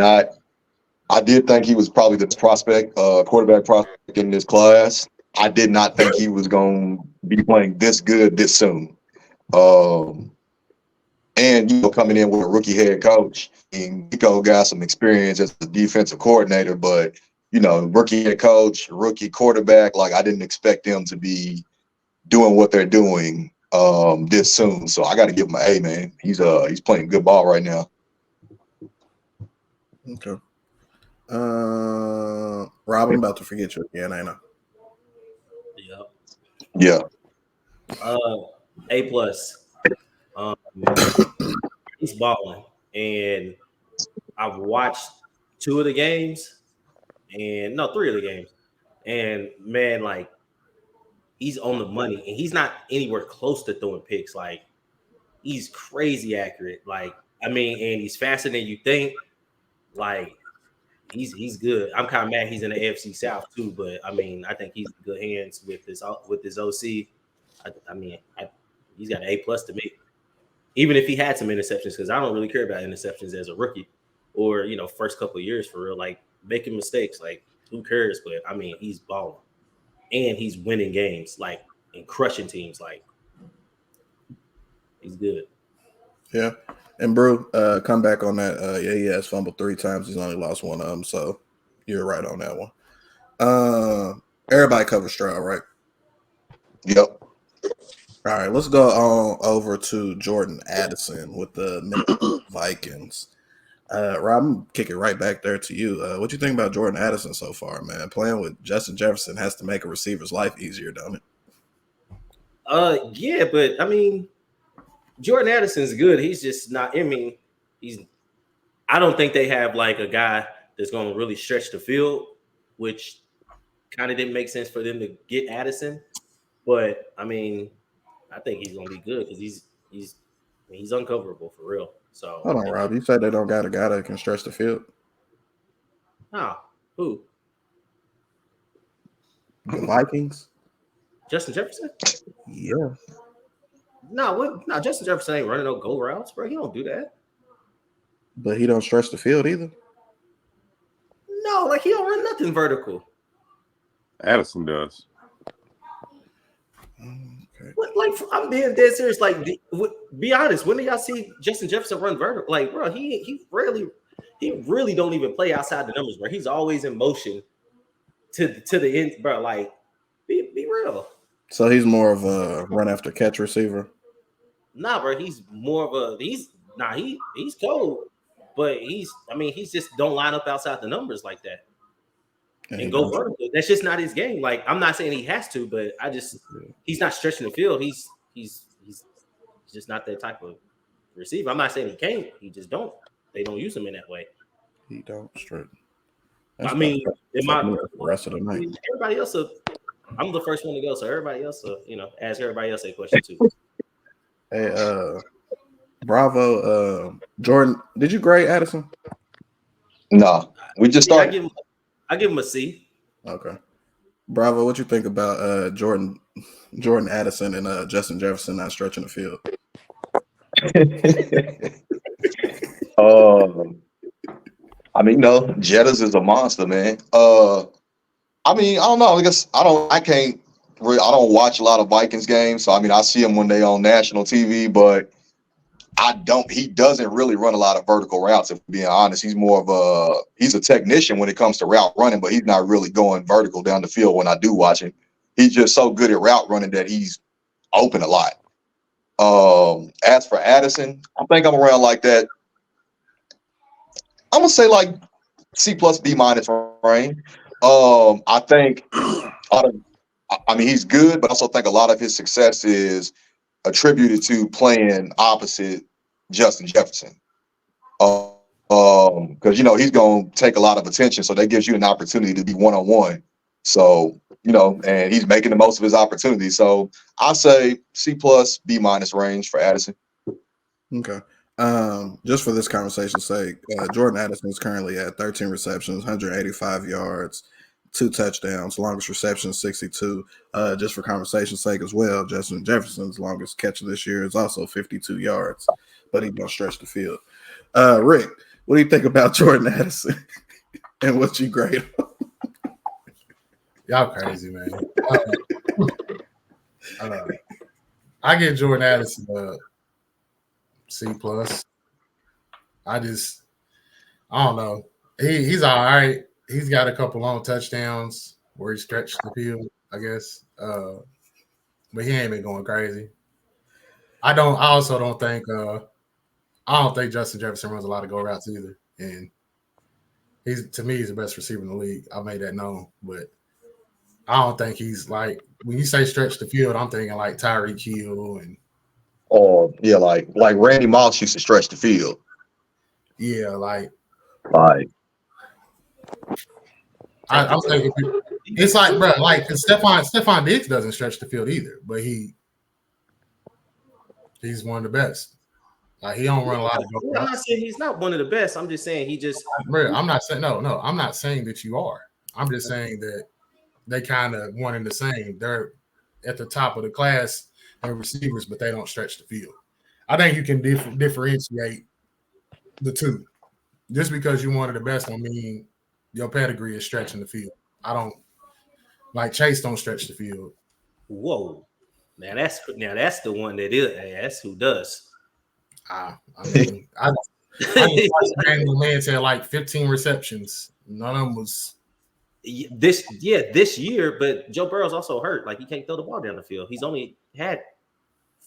C: think he was probably the quarterback prospect in this class. I did not think he was going to be playing this good this soon. And, coming in with a rookie head coach, and Nico got some experience as a defensive coordinator, but, rookie head coach, rookie quarterback, like I didn't expect them to be doing what they're doing this soon. So I got to give him an A, man. He's playing good ball right now.
A: Okay. Rob, I'm about to forget you again, ain't I?
C: Yeah.
D: A+. He's balling, and I've watched 3 of the games, and man, like he's on the money, and he's not anywhere close to throwing picks. Like he's crazy accurate. Like and he's faster than you think. Like he's good. I'm kind of mad he's in the AFC South too, but I think he's in good hands with his OC. He's got an A+ to me. Even if he had some interceptions, because I don't really care about interceptions as a rookie or, first couple of years for real, like making mistakes, like who cares? But he's balling and he's winning games, like and crushing teams. Like he's good.
A: Yeah. And Brew, come back on that. He has fumbled 3 times. He's only lost 1 of them. So you're right on that one. Everybody covers Stroud, right?
C: Yep.
A: All right, let's go on over to Jordan Addison with the Minnesota Vikings. Rob, I'm kick it right back there to you. What do you think about Jordan Addison so far, man? Playing with Justin Jefferson has to make a receiver's life easier, don't it?
D: Yeah, but Jordan Addison's good. He's just not. I don't think they have like a guy that's going to really stretch the field, which kind of didn't make sense for them to get Addison. But I think he's going to be good because he's uncoverable for real. So
A: hold on, Rob. You said they don't got a guy that can stretch the field.
D: Oh, who?
A: The Vikings.
D: Justin Jefferson?
A: Yeah.
D: No, Justin Jefferson ain't running no go routes, bro. He don't do that.
A: But he don't stretch the field either.
D: No, like he don't run nothing vertical.
E: Addison does.
A: Okay.
D: What, like I'm being dead serious. Like, be honest. When do y'all see Justin Jefferson run vertical? Like, bro, he really don't even play outside the numbers, bro. He's always in motion to the end, bro. Like, be real. So
A: he's more of a run after catch receiver.
D: Nah, bro. He's more of a he's cold, but he's just don't line up outside the numbers like that and go vertical. That's just not his game. Like, I'm not saying he has to, but he's not stretching the field. He's just not that type of receiver. I'm not saying he can't. He just don't. They don't use him in that way.
A: He don't stretch.
D: The
A: rest of the night.
D: Everybody else. I'm the first one to go, so everybody else, ask everybody else a question too.
A: Hey, Bravo, Jordan, did you grade Addison?
C: No, we just started.
D: I give him a C.
A: Okay. Bravo, what you think about Jordan Addison and Justin Jefferson not stretching the field?
C: Jettas is a monster, man. I don't know. I guess I don't watch a lot of Vikings games. So, I see him when they on national TV, but he doesn't really run a lot of vertical routes, if being honest. He's a technician when it comes to route running, but he's not really going vertical down the field when I do watch him. He's just so good at route running that he's open a lot. As for Addison, I think I'm around like that. I'm gonna say like C+ B- range. I think he's good, but I also think a lot of his success is attributed to playing opposite Justin Jefferson. Because he's gonna take a lot of attention, so that gives you an opportunity to be one-on-one So, and he's making the most of his opportunity. So I say C+, B- range for Addison.
A: Okay. Just for this conversation's sake, Jordan Addison is currently at 13 receptions, 185 yards, 2 touchdowns, longest reception 62. Just for conversation's sake as well, Justin Jefferson's longest catch this year is also 52 yards, but he don't stretch the field. Rick, what do you think about Jordan Addison and what you grade him?
B: Y'all crazy, man. I give Jordan Addison a C+. I don't know. He's all right. He's got a couple long touchdowns where he stretched the field, I guess. But he ain't been going crazy. I also don't think Justin Jefferson runs a lot of go routes either. And to me, he's the best receiver in the league. I made that known. But I don't think he's like, when you say stretch the field, I'm thinking like Tyreek Hill and
C: like Randy Moss used to stretch the field.
B: Yeah, like I'm thinking it's like, bro, like Stephon Diggs doesn't stretch the field either, but he's one of the best. Like he don't run a lot of go routes.
D: I'm not saying he's not one of the best. I'm just saying he just.
B: Bro, I'm not saying no. I'm not saying that you are. I'm just saying that they kind of one and the same. They're at the top of the class and receivers, but they don't stretch the field. I think you can differentiate the two. Just because you're one of the best don't mean your pedigree is stretching the field. I don't like Chase don't stretch the field.
D: Whoa. Now that's the one that is. That's who does.
B: I mean, I just watched the man had like 15 receptions. None of them was
D: this year, but Joe Burrow's also hurt. Like he can't throw the ball down the field. He's only had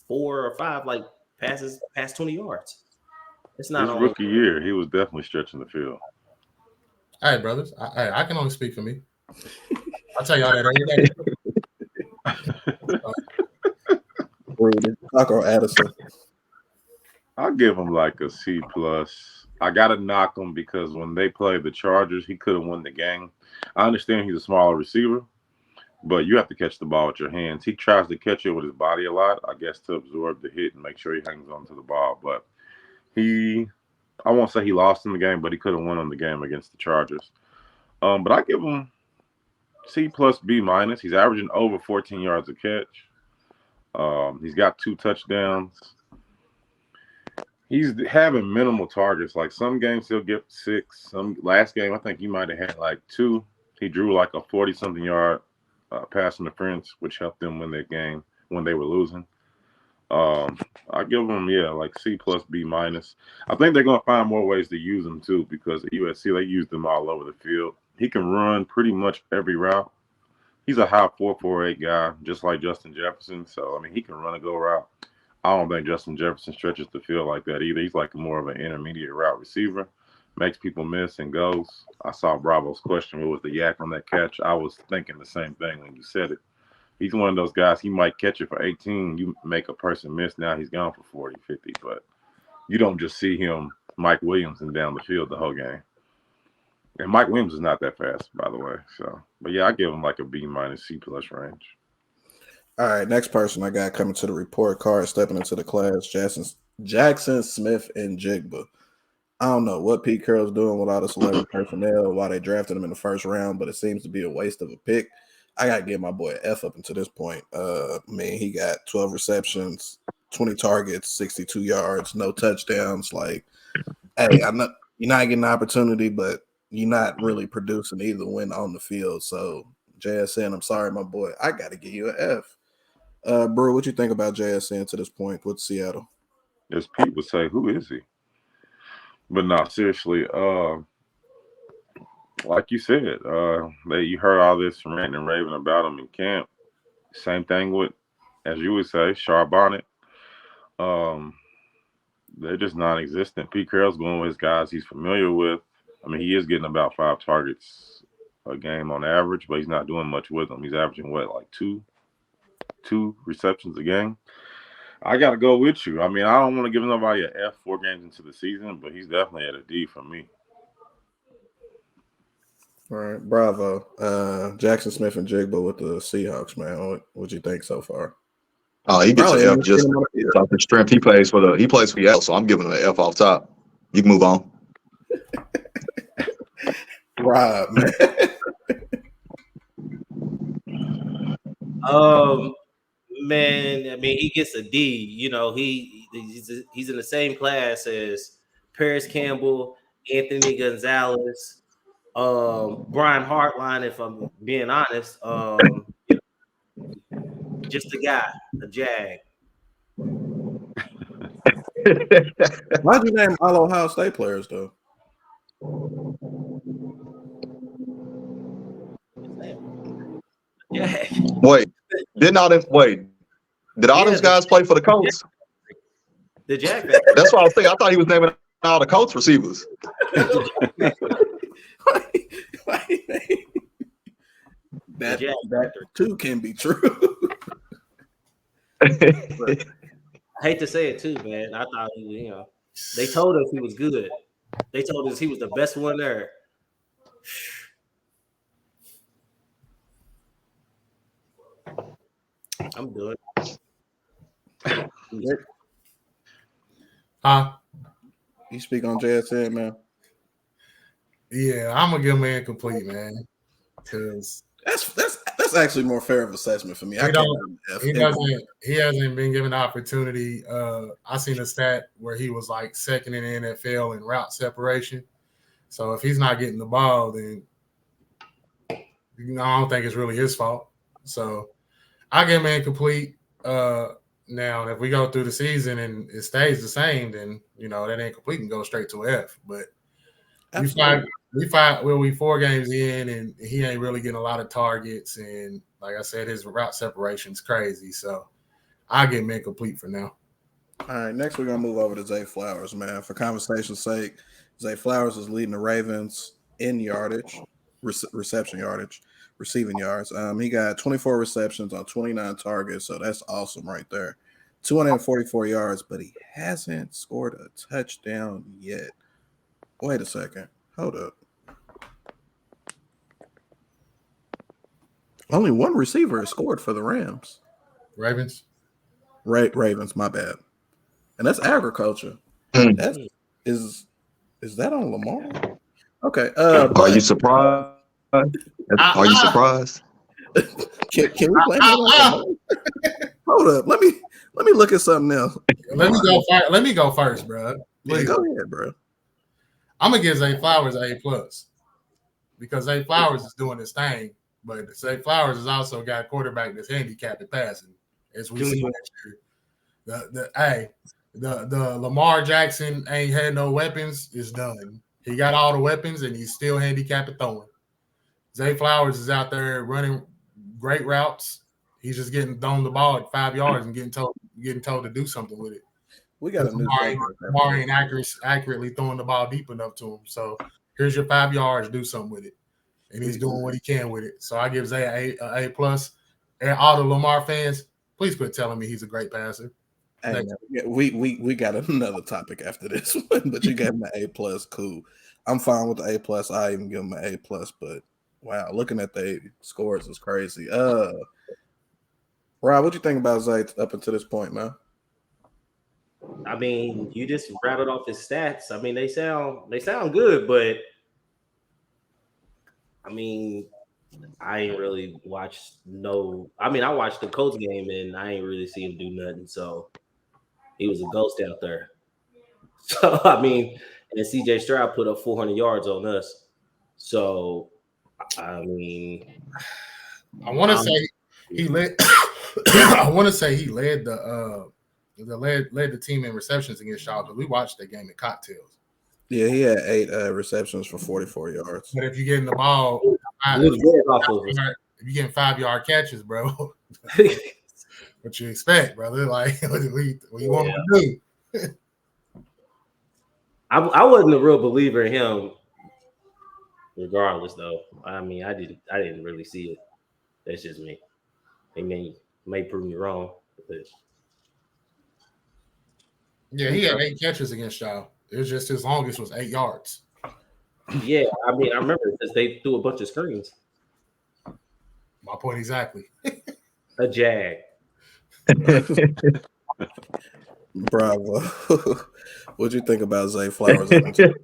D: 4 or 5 like passes past 20 yards. It's not
E: his rookie year. He was definitely stretching the field.
B: All right, brothers. I can only speak for me. I'll tell y'all that every day.
A: Taco Addison.
E: I'll give him like a C+. I gotta knock him because when they played the Chargers, he could have won the game. I understand he's a smaller receiver, but you have to catch the ball with your hands. He tries to catch it with his body a lot, I guess, to absorb the hit and make sure he hangs on to the ball. But I won't say he lost in the game, but he could have won on the game against the Chargers. But I give him C+, B-. He's averaging over 14 yards a catch. He's got 2 touchdowns. He's having minimal targets. Like some games he'll get 6. Some last game I think he might have had like 2. He drew like a 40-something yard pass interference, which helped them win that game when they were losing. I give him like C+, B-. I think they're gonna find more ways to use him too because at USC they used him all over the field. He can run pretty much every route. He's a high 4.48 guy, just like Justin Jefferson. So I mean, he can run a go route. I don't think Justin Jefferson stretches the field like that either. He's like more of an intermediate route receiver, makes people miss and goes. I saw Bravo's question, what was the yak on that catch? I was thinking the same thing when you said it. He's one of those guys, he might catch it for 18. You make a person miss, now he's gone for 40, 50. But you don't just see him, Mike Williams, and down the field the whole game. And Mike Williams is not that fast, by the way. So, but yeah, I give him like a B-, C+ range.
A: All right, next person I got coming to the report card, stepping into the class, Jackson Smith and Jigba. I don't know what Pete Carroll's doing with all the celebrity personnel, why they drafted him in the first round, but it seems to be a waste of a pick. I got to give my boy an F up until this point. He got 12 receptions, 20 targets, 62 yards, no touchdowns. Like, hey, I know you're not getting the opportunity, but you're not really producing either when on the field. So, JSN, I'm sorry, my boy. I got to give you an F. Brew, what you think about JSN to this point with Seattle?
E: As Pete would say, who is he? But no, seriously, like you said, you heard all this ranting and raving about him in camp. Same thing with, as you would say, Charbonnet. They're just non-existent. Pete Carroll's going with his guys he's familiar with. I mean, he is getting about 5 targets a game on average, but he's not doing much with them. He's averaging like two receptions a game. I got to go with you. I mean, I don't want to give nobody an F 4 games into the season, but he's definitely at a D for me.
A: All right, bravo. Jackson Smith and Jigba with the Seahawks, man. What you think so far?
C: Oh, he gets an F just off the strength. He plays for Yale, so I'm giving him an F off top. You can move on.
A: Rob, man.
D: Man, I mean, he gets a D. You know, he's in the same class as Paris Campbell, Anthony Gonzalez, Brian Hartline. If I'm being honest, just a guy, a jag.
A: Why'd you name all Ohio State players though?
D: Yeah.
C: Did all those guys play for the Colts?
D: The Jag.
C: That's what I was saying. I thought he was naming all the Colts receivers.
A: That too can be true.
D: I hate to say it too, man. I thought they told us he was good. They told us he was the best one there. I'm doing.
A: You speak on JSN, man.
B: Yeah, I'm gonna give him incomplete, man. Because
A: that's actually more fair of assessment for me.
B: He hasn't been given the opportunity. I seen a stat where he was like second in the NFL in route separation. So if he's not getting the ball, then I don't think it's really his fault. So I give him incomplete. Now, if we go through the season and it stays the same, then that incomplete can go straight to F. But we 4 games in, and he ain't really getting a lot of targets. And like I said, his route separation is crazy. So I'll get him incomplete for now.
A: All right, next we're gonna move over to Zay Flowers, man. For conversation's sake, Zay Flowers is leading the Ravens in yardage, reception yardage, receiving yards. He got 24 receptions on 29 targets, so that's awesome right there. 244 yards, but he hasn't scored a touchdown yet. Wait a second. Hold up. Only one receiver has scored for the Rams.
B: Ravens?
A: Ravens, my bad. And that's agriculture. Is that on Lamar? Okay.
C: Are you surprised? Are you surprised?
A: Can we blame it on Lamar? Hold up. Let me look at something else.
B: Let me go first, bro.
A: Please go ahead, bro.
B: I'm gonna give Zay Flowers an A+ because Zay Flowers is doing his thing, but Zay Flowers has also got a quarterback that's handicapped at passing, as we see next year. The Lamar Jackson ain't had no weapons is done. He got all the weapons and he's still handicapped at throwing. Zay Flowers is out there running great routes. He's just getting thrown the ball at 5 yards and getting told to do something with it.
A: We got a new
B: Lamar ain't accurately throwing the ball deep enough to him. So here's your 5 yards, do something with it. And he's doing what he can with it. So I give Zay an A+. And all the Lamar fans, please quit telling me he's a great passer.
A: Hey, we got another topic after this one, but you gave him an A+, cool. I'm fine with the A+. I even give him an A+, but wow, looking at the scores is crazy. Rob, what you think about Zay up until this point, man?
D: I mean, you just rattled off his stats. I mean, they sound good, but I mean, I ain't really watched I watched the Colts game and I ain't really see him do nothing. So he was a ghost out there. So I mean, and CJ Stroud put up 400 yards on us. So I mean,
B: I want to say he led. I want to say he led the team in receptions against y'all because we watched that game at Cocktails.
A: Yeah, he had 8 receptions for 44 yards.
B: But if you're getting the ball, if you're getting 5-yard catches, bro, what you expect, brother? Like, what you want him to do?
D: I wasn't a real believer in him, regardless. Though, I mean, I didn't really see it. That's just me. They may prove me wrong. But
B: yeah, he had 8 catches against y'all. It was just his longest was 8 yards.
D: Yeah, I mean, I remember because they threw a bunch of screens.
B: My point exactly.
D: A jag.
A: Bravo. What'd you think about Zay Flowers? Edmonton?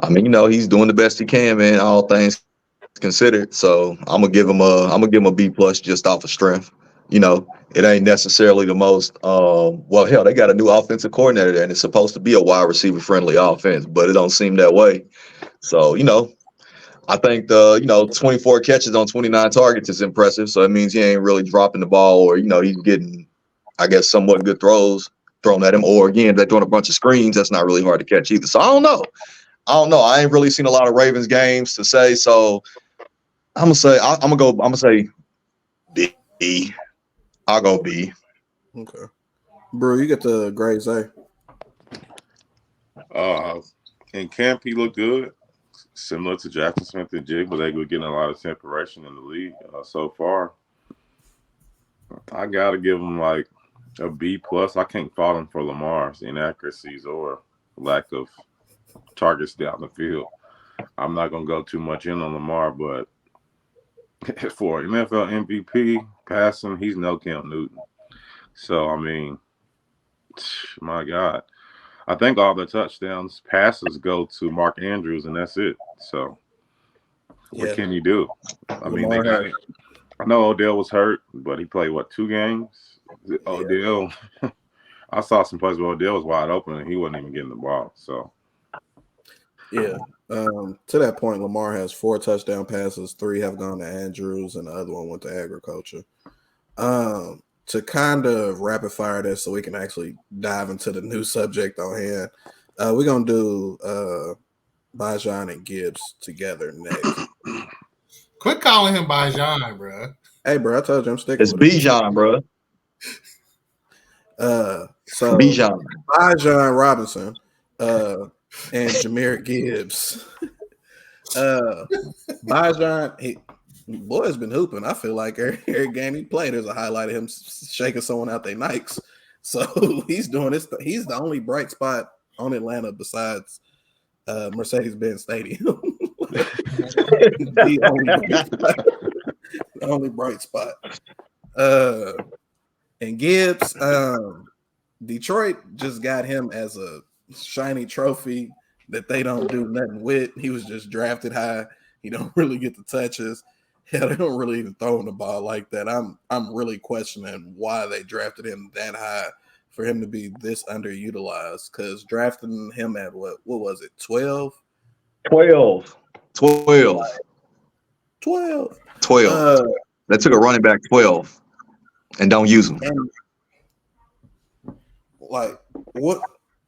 C: I mean, he's doing the best he can, man. All things considered. So I'm gonna give him a B plus just off of strength. It ain't necessarily the most. Well, hell, they got a new offensive coordinator there, and it's supposed to be a wide receiver friendly offense, but it don't seem that way. So I think the 24 catches on 29 targets is impressive. So it means he ain't really dropping the ball, or he's getting, I guess, somewhat good throws thrown at him. Or again, they're throwing a bunch of screens. That's not really hard to catch either. So I don't know. I ain't really seen a lot of Ravens games to say. So I'm gonna say B. I'll go B.
A: Okay. Bro, you get the grade Zay.
E: In camp, he looked good, similar to Jackson Smith and Jig, but they were getting a lot of separation in the league so far. I gotta give him like a B plus. I can't fault him for Lamar's inaccuracies or lack of targets down the field. I'm not gonna go too much in on Lamar, but for NFL MVP passing, he's no Cam Newton. So I mean, my God. I think all the touchdowns passes go to Mark Andrews, and that's it. So, what can you do? I mean, I know Odell was hurt, but he played, 2 games? Yeah. Odell. I saw some plays where Odell was wide open, and he wasn't even getting the ball. So,
A: yeah. To that point, Lamar has 4 touchdown passes. 3 have gone to Andrews, and the other one went to Agriculture. To kind of rapid fire this so we can actually dive into the new subject on hand, we're going to do Bijan and Gibbs together next.
B: Quit calling him Bijan, bro.
A: Hey, bro, I told you I'm sticking
C: It's
A: with it.
C: Bijan, bro.
A: So Bijan Robinson and Jahmyr Gibbs. Bijan, boy's been hooping. I feel like every game he played, there's a highlight of him shaking someone out their Nikes. So he's doing this. He's the only bright spot on Atlanta besides Mercedes-Benz Stadium. the only bright spot. And Gibbs, Detroit just got him as a shiny trophy that they don't do nothing with. He was just drafted high. He don't really get the touches. Hell, they don't really even throw him the ball like that. I'm really questioning why they drafted him that high for him to be this underutilized. Because drafting him at what was it, 12?
C: 12. They took a running back 12 and don't use him.
A: Like, what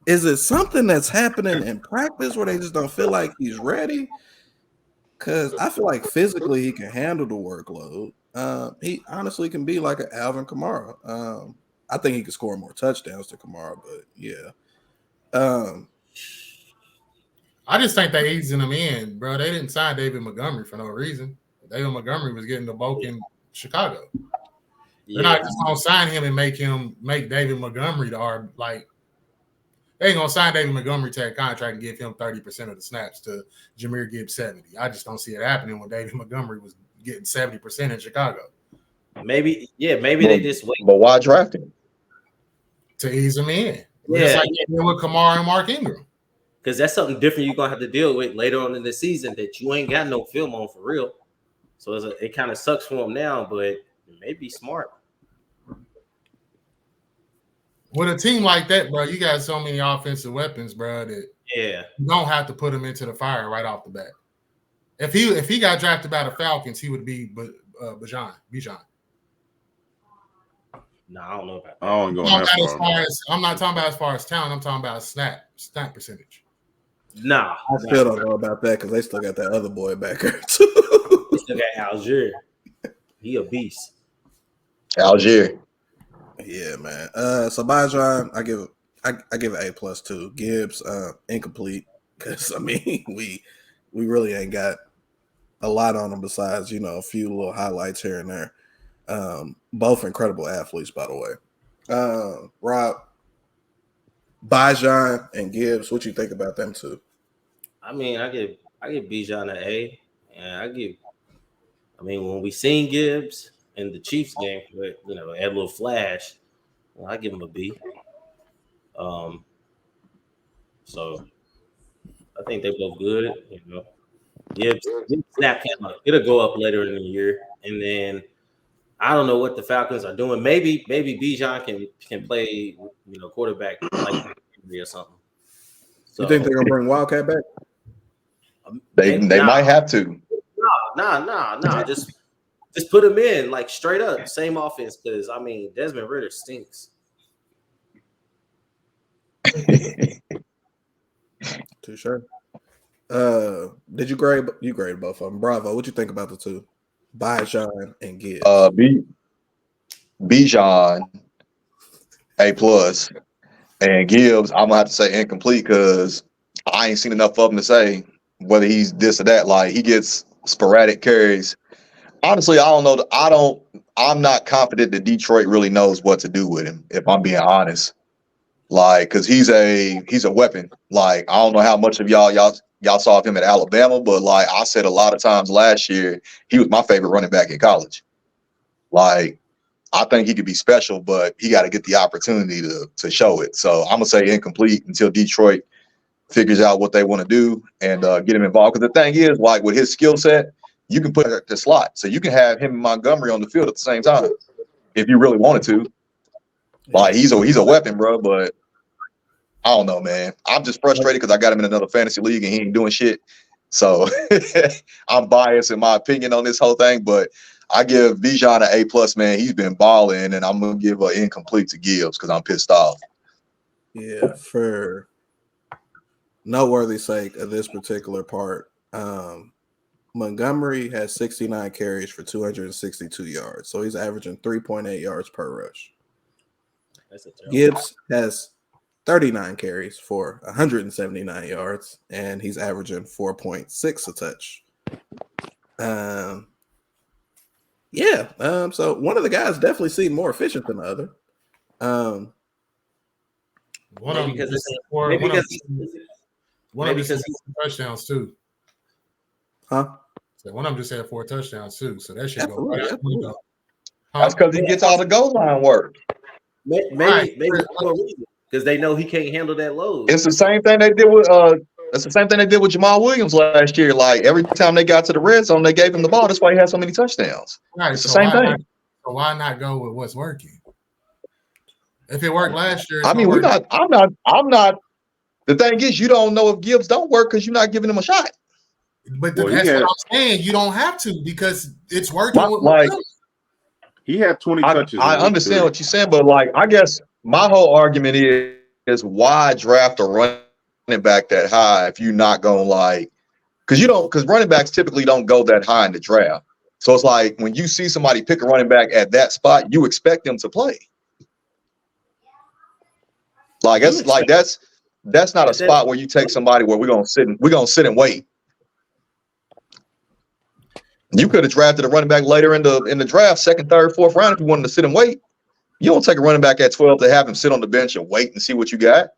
A: is it? Something that's happening in practice where they just don't feel like he's ready? Because I feel like physically he can handle the workload. He honestly can be like an Alvin Kamara. I think he could score more touchdowns to Kamara, but yeah.
B: I just think they easing him in, bro. They didn't sign David Montgomery for no reason. David Montgomery was getting the bulk in Chicago. They're not just gonna sign him and make David Montgomery the hard. Like, they ain't gonna sign David Montgomery to a contract and give him 30% of the snaps to Jahmyr Gibbs 70. I just don't see it happening when David Montgomery was getting 70% in Chicago.
D: Maybe they just wait.
C: But why draft him?
B: To ease him in. Just like they did with Kamara and Mark Ingram.
D: Because that's something different you're gonna have to deal with later on in the season that you ain't got no film on for real. So it kind of sucks for him now, but it may be smart.
B: With a team like that, bro, you got so many offensive weapons, bro, that you don't have to put him into the fire right off the bat. If he got drafted by the Falcons, he would be Bijan.
D: No, I don't know about that.
B: I'm not talking about as far as talent. I'm talking about snap percentage.
D: Nah,
A: I still don't know about that because they still got that other boy back there too.
D: They still got Algier. He a beast.
C: Algier.
A: Yeah, man. So Bijan, I give it A+ too. Gibbs, incomplete because I mean we really ain't got a lot on them besides a few little highlights here and there. Both incredible athletes, by the way. Rob, Bijan and Gibbs, what you think about them two?
D: I mean, I give Bijan an A, and when we seen Gibbs in the Chiefs game, but had a little flash, I give him a B. So I think they both good. Gibbs snap count, it'll go up later in the year, and then I don't know what the Falcons are doing. Maybe Bijan can play, quarterback like or something. So,
A: you think they're gonna bring Wildcat back?
C: They might have to.
D: Nah. Just put him in like straight up, same offense. Because Desmond Ridder stinks.
A: Too sure. Did you grade both of them? Bravo. What you think about the two? Bijan and Gibbs.
C: Bijan A+, and Gibbs I'm gonna have to say incomplete because I ain't seen enough of him to say whether he's this or that. Like, he gets sporadic carries. Honestly, I don't know. I'm not confident that Detroit really knows what to do with him, if I'm being honest. Like, because he's a weapon. Like, I don't know how much of y'all saw of him at Alabama, but like I said a lot of times last year, he was my favorite running back in college. Like, I think he could be special, but he got to get the opportunity to show it. So I'm gonna say incomplete until Detroit figures out what they want to do and get him involved. Because the thing is, like, with his skill set, you can put the slot, so you can have him and Montgomery on the field at the same time if you really wanted to. Like, he's a weapon, bro. But I don't know, man. I'm just frustrated because I got him in another fantasy league and he ain't doing shit. So I'm biased in my opinion on this whole thing, but I give Bijan an A+, man. He's been balling, and I'm gonna give an incomplete to Gibbs because I'm pissed off.
A: Yeah, for noteworthy sake of this particular part, Montgomery has 69 carries for 262 yards, so he's averaging 3.8 yards per rush. Gibbs has 39 carries for 179 yards, and he's averaging 4.6 a touch. So one of the guys definitely seemed more efficient than the other.
B: One of them just had 4 touchdowns too.
A: Huh?
B: So one of them just had 4 touchdowns too. So that should go right out the window.
C: That's because he gets all the goal line work.
D: Maybe because they know he can't handle that load.
C: It's the same thing they did with Jamal Williams last year. Like, every time they got to the red zone, they gave him the ball. That's why he had so many touchdowns.
B: Right.
C: It's the same thing.
B: So why not go with what's working? If it worked last year,
C: I'm not. The thing is, you don't know if Gibbs don't work because you're not giving him a shot.
B: But that's what I'm saying. You don't have to because it's working.
E: He had 20 touches.
C: I understand what you're saying, but like, I guess my whole argument is why draft a running back that high if you're not going because running backs typically don't go that high in the draft. So it's like when you see somebody pick a running back at that spot, you expect them to play. Like, that's not a spot where you take somebody where we're gonna sit and wait. You could have drafted a running back later in the draft, second, third, fourth round if you wanted to sit and wait. You don't take a running back at 12 to have him sit on the bench and wait and see what you got.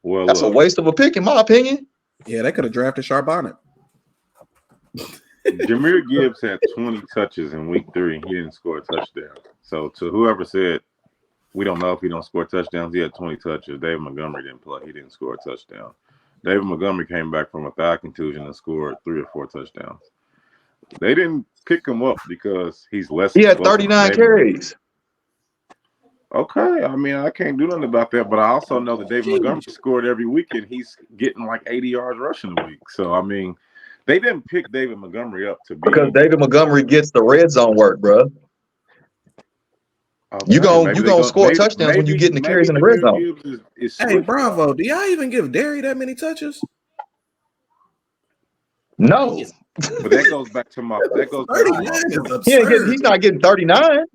C: Well, that's a waste of a pick, in my opinion.
A: Yeah, they could have drafted Charbonnet.
E: Jahmyr Gibbs had 20 touches in week 3. He didn't score a touchdown. So to whoever said we don't know if he don't score touchdowns, he had 20 touches. David Montgomery didn't play. He didn't score a touchdown. David Montgomery came back from a thigh contusion and scored 3 or 4 touchdowns. They didn't pick him up because he's less.
C: He had 39 carries.
E: Okay, I can't do nothing about that, but I also know that David Montgomery scored every week, and he's getting like 80 yards rushing a week. So, they didn't pick David Montgomery up to be
C: because David Montgomery gets the red zone work, bro. Okay, you gonna score touchdowns when you get in the carries in the red zone.
A: Hey, Bravo, do y'all even give Derry that many touches?
C: No.
E: But that goes back to my. That goes.
A: 39
C: he's not getting 39.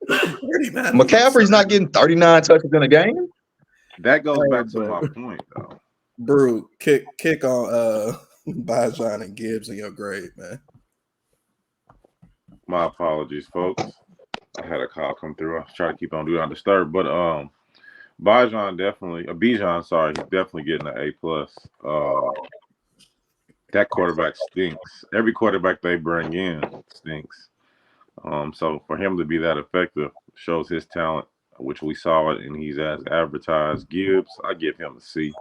A: 39.
C: McCaffrey's not getting 39 touches in a game.
E: That goes back to my point, though.
A: Brew, kick on Bijan and Gibbs in your grade, man.
E: My apologies, folks. I had a call come through. I was trying to keep on do not disturb, but Bijan, he's definitely getting an A+. that quarterback stinks. Every quarterback they bring in stinks. So for him to be that effective shows his talent, which we saw it, and he's as advertised. Gibbs, I give him a C.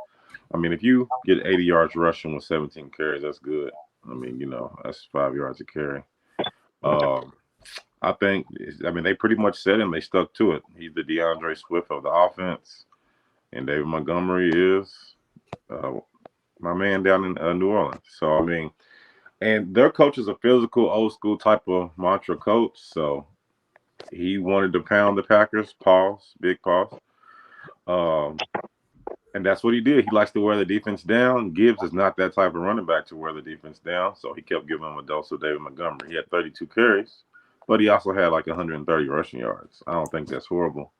E: I mean, if you get 80 yards rushing with 17 carries, that's good. I mean, that's 5 yards a carry. I mean, they pretty much said him. They stuck to it. He's the DeAndre Swift of the offense, and David Montgomery is my man down in New Orleans. So, I mean, and their coach is a physical, old school type of mantra coach. So he wanted to pound the Packers, big pause. And that's what he did. He likes to wear the defense down. Gibbs is not that type of running back to wear the defense down. So he kept giving him a dose of David Montgomery. He had 32 carries, but he also had like 130 rushing yards. I don't think that's horrible.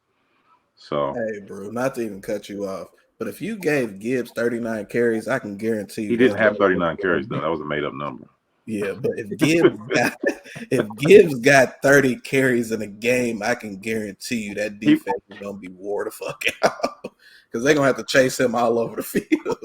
E: So,
A: hey, bro, not to even cut you off, but if you gave Gibbs 39 carries, I can guarantee you
E: he didn't have 39 carries though. That was a made up number.
A: Yeah, but if Gibbs got 30 carries in a game, I can guarantee you that defense is gonna be wore the fuck out because they're gonna have to chase him all over the field.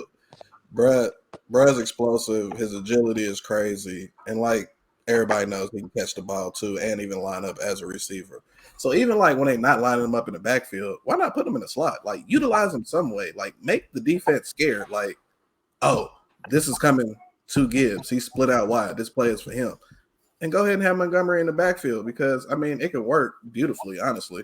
A: Bruh's explosive. His agility is crazy, and like everybody knows, he can catch the ball too, and even line up as a receiver. So even like when they're not lining him up in the backfield, why not put him in the slot? Like utilize him some way. Like make the defense scared. Like, oh, this is coming to Gibbs. He split out wide. This play is for him. And go ahead and have Montgomery in the backfield because I mean it could work beautifully. Honestly,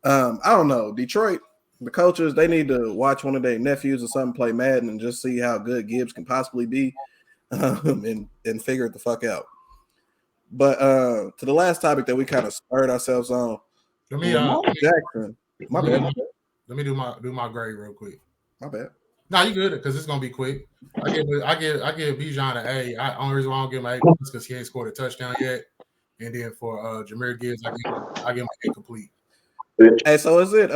A: I don't know. Detroit, the coaches, they need to watch one of their nephews or something play Madden and just see how good Gibbs can possibly be, and figure it the fuck out. But to the last topic that we kind of spurred ourselves on. Jackson. My bad.
B: Let me do my grade real quick.
A: My bad.
B: No, you good because it's gonna be quick. I give Bijan an A. Only reason why I don't give him an A is because he ain't scored a touchdown yet. And then for Jahmyr Gibbs, I give him an incomplete.
A: Hey, so is it?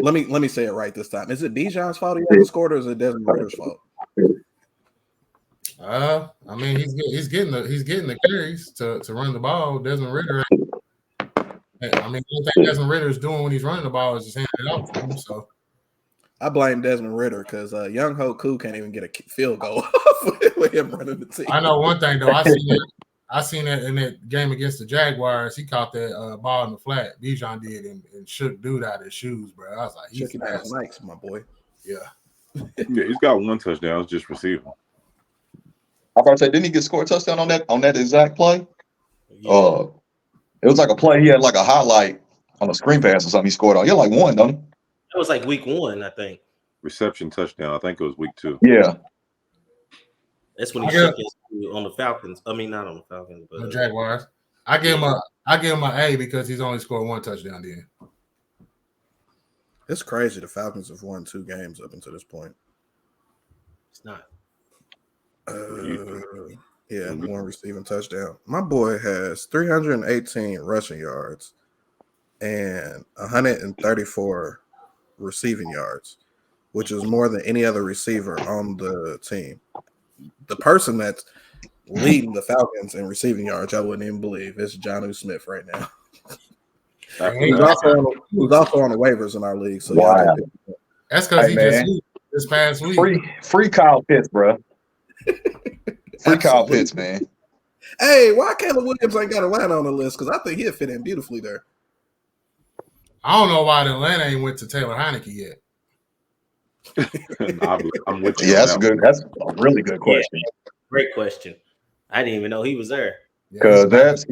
A: Let me say it right this time. Is it Bijan's fault he hasn't scored, or is it Desmond Ritter's fault?
B: I mean he's getting the carries to run the ball. Desmond Ritter. I mean, the only thing Desmond Ritter is doing when he's running the ball is just handing it out to him. So
A: I blame Desmond Ritter because Young Ho Koo can't even get a field goal with him running the team.
B: I know one thing though. I seen that in that game against the Jaguars. He caught that ball in the flat. Bijan did and shook dude out of his shoes, bro. I was like, he's
A: nice, my boy.
B: Yeah.
E: Yeah, he's got one touchdown. It's just receiving.
C: I about to say, didn't he get scored a touchdown on that exact play?
D: Yeah.
C: It was like a play. He had like a highlight on a screen pass or something. He scored on. He had like one, don't he?
D: That was like week 1, I think.
E: Reception touchdown. I think it was week 2.
C: Yeah.
D: That's when he shook his on the Falcons. I mean, not on the Falcons, but
B: the Jaguars. I give him an A because he's only scored one touchdown. Then
A: it's crazy. The Falcons have won 2 games up until this point.
D: It's not.
A: Yeah, 1 receiving touchdown. My boy has 318 rushing yards and 134 receiving yards, which is more than any other receiver on the team. The person that's leading the Falcons in receiving yards, I wouldn't even believe, it's Jonnu Smith right now. Who's also on the waivers in our league. So
C: wow.
B: That's because he just this past week.
C: Free Kyle Pitts, bro. Free Kyle Pitts, man.
A: Hey, why Caleb Williams ain't got Atlanta on the list? Because I think he'll fit in beautifully there.
B: I don't know why Atlanta ain't went to Taylor Heineke yet.
E: I'm with you.
C: Yeah, that's a really good question.
D: Yeah, great question. I didn't even know he was there.
C: Because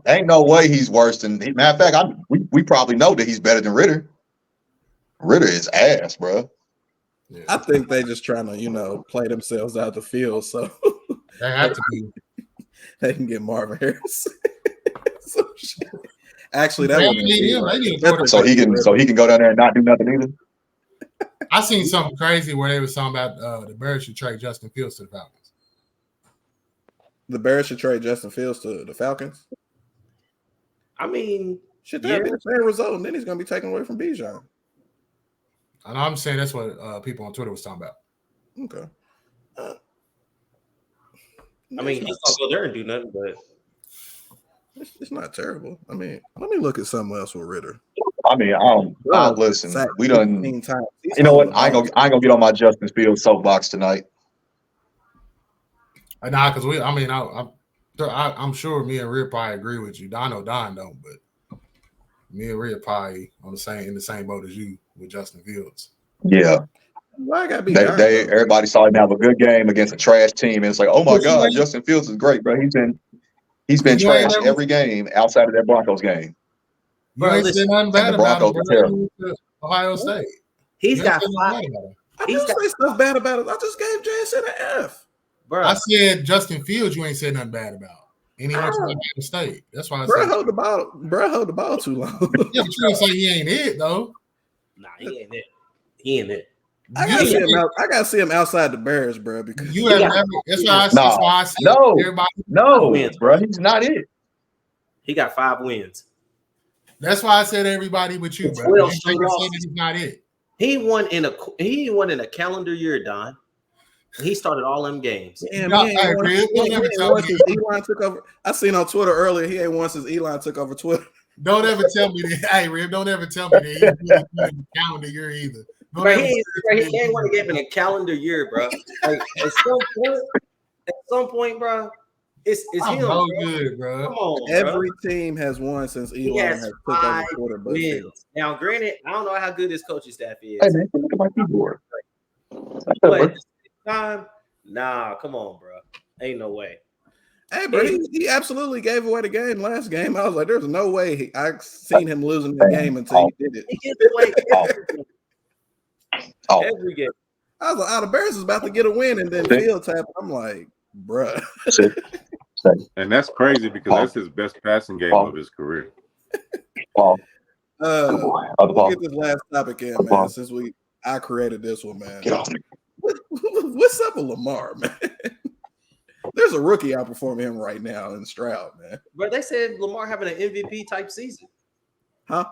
C: ain't no way he's worse than. Matter of fact, we probably know that he's better than Ritter. Ritter is ass, bro.
A: Yeah. I think they just trying to, play themselves out the field, so
B: they have to be.
A: They can get Marvin Harris. Actually, that would need him.
C: So he can go down there and not do nothing either.
B: I seen something crazy where they were talking about the Bears should trade Justin Fields to the Falcons.
A: The Bears should trade Justin Fields to the Falcons.
D: I mean,
A: should that be the same result? And then he's going to be taken away from Bijan.
B: And I'm saying that's what people on Twitter was talking about.
A: Okay.
D: I mean, he's gonna go there and do nothing, but
A: it's not terrible. I mean, let me look at something else with Ritter.
C: I mean, listen. We done. You know what? I ain't gonna get on my Justin Fields soapbox tonight.
B: Nah, because I'm sure me and Rhea probably agree with you. I know Don don't, but me and Rhea probably in the same boat as you with Justin Fields.
C: Yeah.
A: Why I gotta be
C: Everybody saw him have a good game against a trash team, and it's like, oh my God, Justin Fields is great, bro. He's been trash every game outside of that Broncos game.
B: You ain't said nothing bad about him, bro. Ohio State.
D: He's got 5.
A: I didn't say stuff bad about it. I just gave Jason an F.
B: Bro. I said Justin Fields. You ain't said nothing bad about. And he went to Ohio State. That's why I said.
A: Hold the ball too long.
B: Yeah, but you didn't say he ain't it though.
D: Nah, he ain't it. He ain't it.
A: I gotta see him outside the Bears, bro. Because
B: you have never. That's why I said everybody.
C: No, bro, he's not it.
D: He got 5 wins.
B: That's why I said everybody but you, bro. He's not it.
D: He won in a calendar year, Don. He started all them games.
A: Damn, Elon took over. I seen on Twitter earlier he ain't won since Elon took over Twitter.
B: Don't ever tell me that. Hey, Rib, don't ever tell me that he didn't in the calendar year either.
D: Bro, he ain't won a game in a calendar year, bro. Like at some point, bro, it's him.
B: So good, bro.
D: Come on,
A: every team has won since Elon has took over Twitter.
D: Wins. Now, granted, I don't know how good his coaching staff is.
C: Hey, man, look at my keyboard.
D: But at the same time, nah, come on, bro. Ain't no way.
A: Hey, bro, he absolutely gave away the game last game. I was like, there's no way I seen him losing the game until he did it.
D: He gives away every game.
A: I was like, the Bears is about to get a win, and then Fields happened. I'm like, bruh.
E: And that's crazy because that's his best passing game of his career.
A: We'll get this last topic in, man, since I created this one, man.
C: Get off me.
A: What's up with Lamar, man? There's a rookie outperforming him right now in Stroud, man.
D: But they said Lamar having an MVP type season.
A: Huh?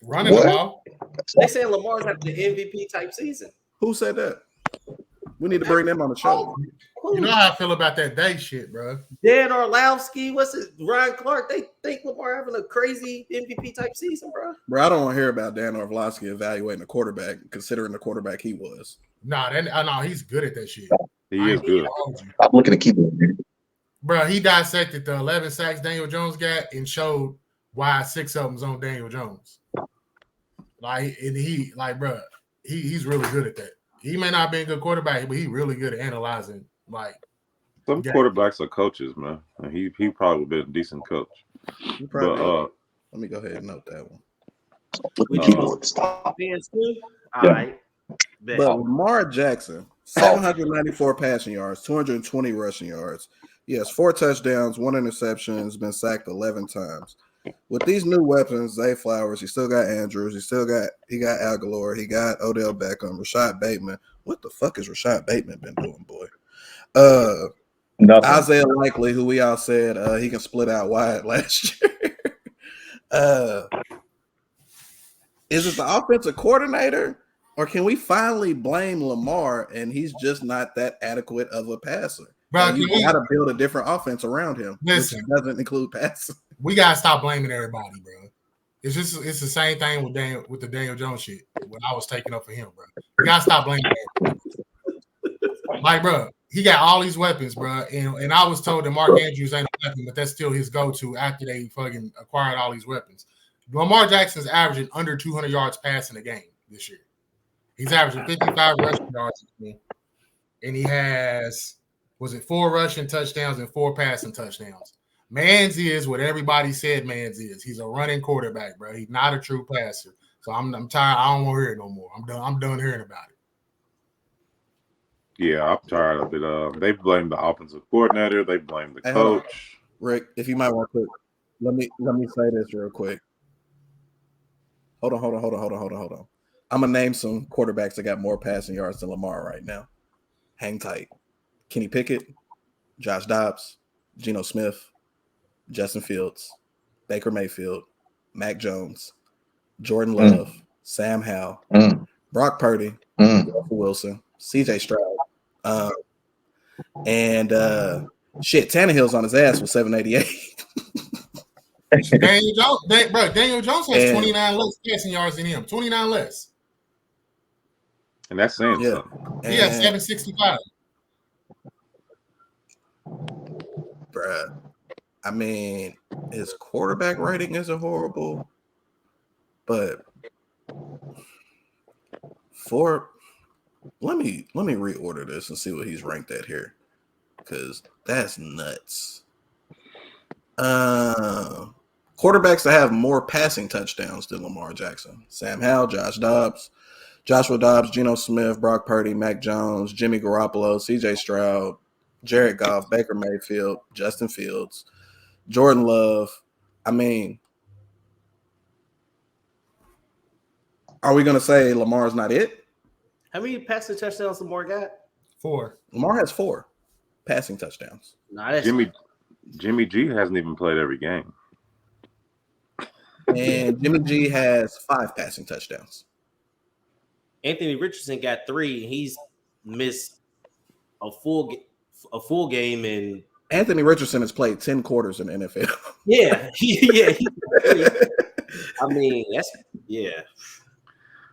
B: Running the ball.
D: They said Lamar's having an MVP type season.
A: Who said that? We need to bring them on the show.
B: You know how I feel about that day shit, bro.
D: Dan Orlovsky, Ryan Clark, they think Lamar having a crazy MVP type season, bro.
A: Bro, I don't want to hear about Dan Orlovsky evaluating a quarterback, considering the quarterback he was.
B: Nah, he's good at that shit.
E: He is good.
C: I'm looking to keep him.
B: Bro, he dissected the 11 sacks Daniel Jones got and showed why 6 of them's on Daniel Jones. Bro, he's really good at that. He may not be a good quarterback, but he's really good at analyzing.
E: Some quarterbacks are coaches, man. He probably been a decent coach.
A: Let me go ahead and note that one.
D: All right.
A: But Lamar Jackson, 794 passing yards, 220 rushing yards. He has 4 touchdowns, 1 interception, has been sacked 11 times. With these new weapons, Zay Flowers, he still got Andrews, he got Aguilar, he got Odell Beckham, Rashad Bateman. What the fuck has Rashad Bateman been doing, boy? Isaiah Likely, who we all said he can split out wide last year. Is it the offensive coordinator, or can we finally blame Lamar and he's just not that adequate of a passer? Bro, you got to build a different offense around him, which doesn't include passing.
B: We gotta stop blaming everybody, bro. It's the same thing with the Daniel Jones shit when I was taking up for him, bro. We gotta stop blaming everybody. Bro, he got all these weapons, bro, and I was told that Mark Andrews ain't a weapon, but that's still his go-to after they fucking acquired all these weapons. Lamar Jackson's averaging under 200 yards passing a game this year. He's averaging 55 rushing yards, and he has 4 rushing touchdowns and 4 passing touchdowns. Mans is what everybody said Mans is. He's a running quarterback, bro. He's not a true passer. So I'm tired. I don't want to hear it no more. I'm done hearing about it.
E: Yeah, I'm tired of it. They blame the offensive coordinator. They blame the coach.
A: Rick, if you might want to, let me say this real quick. Hold on. I'm gonna name some quarterbacks that got more passing yards than Lamar right now. Hang tight. Kenny Pickett, Josh Dobbs, Geno Smith, Justin Fields, Baker Mayfield, Mac Jones, Jordan Love, Sam Howell, Brock Purdy, Russell Wilson, CJ Stroud, and Tannehill's on his ass with 788.
B: Daniel Jones has 29 less passing yards than him. 29 less.
E: And that's saying something.
B: He has 765.
A: bruh. I mean, his quarterback rating isn't horrible, but let me reorder this and see what he's ranked at here, because that's nuts. Quarterbacks that have more passing touchdowns than Lamar Jackson: Sam Howell, Joshua Dobbs, Geno Smith, Brock Purdy, Mac Jones, Jimmy Garoppolo, C.J. Stroud, Jared Goff, Baker Mayfield, Justin Fields, Jordan Love. I mean, are we going to say Lamar's not it?
D: How many passing touchdowns Lamar got?
B: 4.
A: Lamar has 4 passing touchdowns.
D: Nah, that's
E: Jimmy G hasn't even played every game.
A: And Jimmy G has 5 passing touchdowns.
D: Anthony Richardson got 3. He's missed a full game and
A: Anthony Richardson has played 10 quarters in the NFL.
D: Yeah. I mean,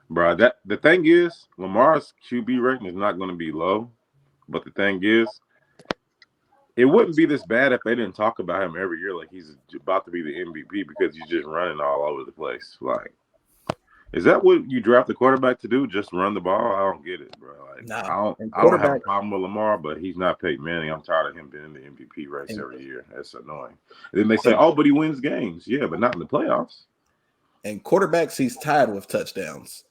E: Bro, the thing is, Lamar's QB rating is not going to be low, but the thing is, it wouldn't be this bad if they didn't talk about him every year like he's about to be the MVP because he's just running all over the place. Like, is that what you draft the quarterback to do? Just run the ball? I don't get it, bro. Like, I don't have a problem with Lamar, but he's not Peyton Manning. I'm tired of him being in the MVP race every year. That's annoying. And then they say, "Oh, but he wins games." Yeah, but not in the playoffs.
A: And quarterbacks he's tied with touchdowns: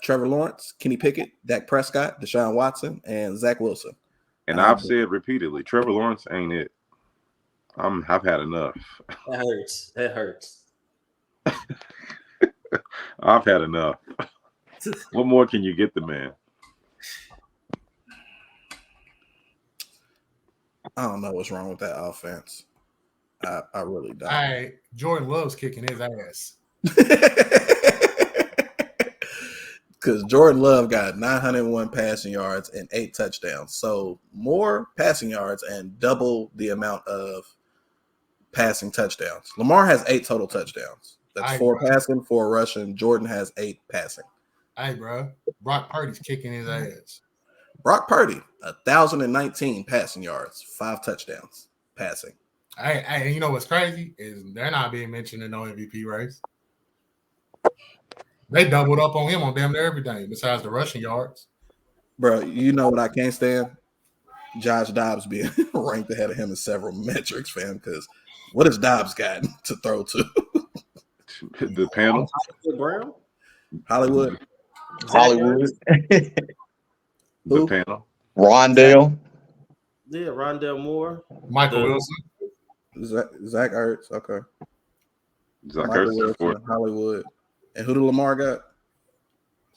A: Trevor Lawrence, Kenny Pickett, Dak Prescott, Deshaun Watson, and Zach Wilson.
E: And I've said repeatedly, Trevor Lawrence ain't it. I've had enough.
D: That hurts.
E: I've had enough. What more can you get the man?
A: I don't know what's wrong with that offense. I really don't.
B: All right, Jordan Love's kicking his ass.
A: Because Jordan Love got 901 passing yards and 8 touchdowns. So more passing yards and double the amount of passing touchdowns. Lamar has 8 total touchdowns. That's 4 passing, 4 rushing. Jordan has 8 passing.
B: Hey, bro. Brock Purdy's kicking his ass.
A: Brock Purdy, 1,019 passing yards, 5 touchdowns passing.
B: Hey, you know what's crazy is they're not being mentioned in no MVP race. They doubled up on him on damn near everything besides the rushing yards.
A: Bro, you know what I can't stand? Josh Dobbs being ranked ahead of him in several metrics, fam, because what has Dobbs got to throw to?
E: The panel?
A: Hollywood.
E: The panel.
C: Rondale.
D: Yeah, Rondale Moore.
B: Michael Wilson.
A: Zach Ertz. Okay.
E: Zach
A: Michael
E: Ertz.
A: Wilson, Hollywood. And who did Lamar got?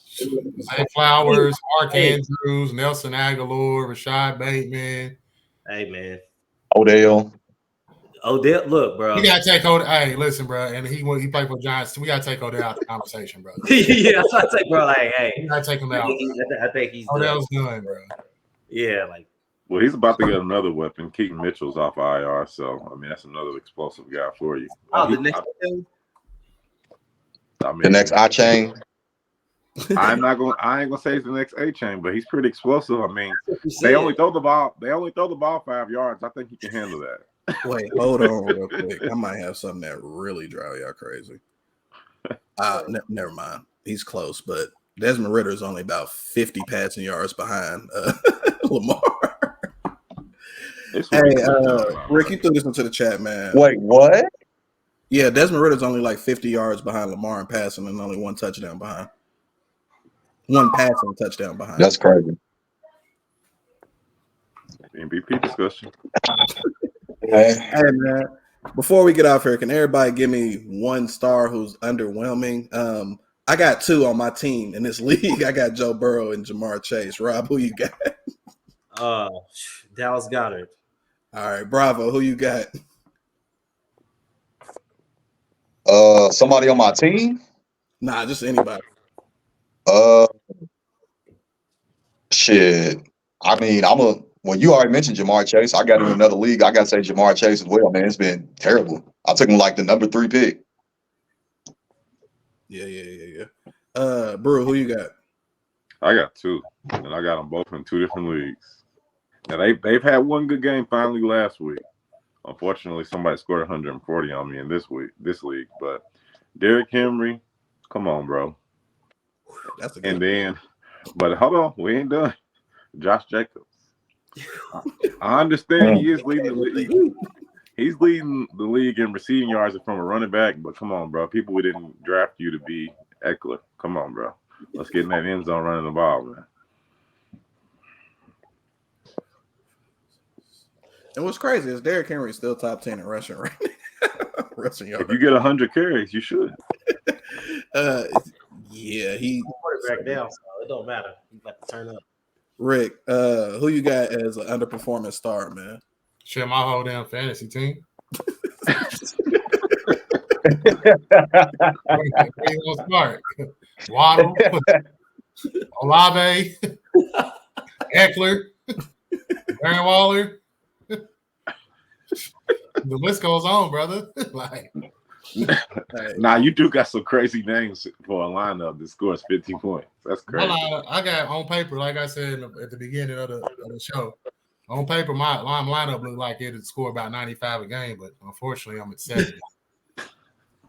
B: Zay Flowers, Mark Andrews, Nelson Aguilar, Rashad Bateman.
D: Hey, man.
C: Odell,
D: look, bro.
B: You gotta take Odell. Hey, listen, bro. And he played for Giants. We gotta take Odell out the conversation, bro.
D: Yeah, I take, bro. Like, hey,
B: you gotta take him out.
D: I think he's
B: Odell's done, bro.
D: Yeah, like.
E: Well, he's about to get another weapon. Keaton Mitchell's off IR, so I mean that's another explosive guy for you.
D: The next thing.
C: The next I-Chain.
E: I ain't gonna say it's the next A-Chain, but he's pretty explosive. I mean, they only throw the ball 5 yards. I think he can handle that.
A: Wait, hold on real quick. I might have something that really drive y'all crazy. Never mind. He's close, but Desmond Ridder is only about 50 passing yards behind Lamar. Hey, Rick, you threw this into the chat, man.
C: Wait, what?
A: Yeah, Desmond Ridder's only like 50 yards behind Lamar in passing and only 1 touchdown behind. 1 passing touchdown behind.
C: That's crazy.
E: MVP discussion.
A: Hey, man. Before we get off here, can everybody give me 1 star who's underwhelming? I got 2 on my team in this league. I got Joe Burrow and Jamar Chase. Rob, who you got?
D: Dallas Goedert.
A: All right, Bravo, who you got?
C: Somebody on my team?
A: Nah, just anybody.
C: Shit. I mean, well, you already mentioned Jamar Chase. I got in another league. I got to say Jamar Chase as well, man. It's been terrible. I took him like the number 3 pick.
A: Yeah. Brew, who you got?
E: I got 2, and I got them both in 2 different leagues. Now they've had 1 good game finally last week. Unfortunately, somebody scored 140 on me in this league. But Derrick Henry, come on, bro.
A: That's a good
E: And then, but hold on, we ain't done. Josh Jacobs. I understand he is leading the league. He's leading the league in receiving yards from a running back, but come on, bro. People, we didn't draft you to be Eckler. Come on, bro. Let's get in that end zone running the ball, man.
A: And what's crazy is Derrick Henry is still top 10 in rushing right now. Rushing yards.
E: If you get 100 carries, you should.
A: Yeah, he
D: quarterback down, so it don't matter. He's about to turn up.
A: Rick, who you got as an underperforming star, man?
B: Share my whole damn fantasy team. Start. Waddle, Olave, Eckler, Darren Waller. The list goes on, brother. Like,
E: nah, you do got some crazy names for a lineup that scores 50 points. That's crazy.
B: I got on paper, like I said at the beginning of the show, on paper, my lineup looked like it would score about 95 a game, but unfortunately, I'm at 70.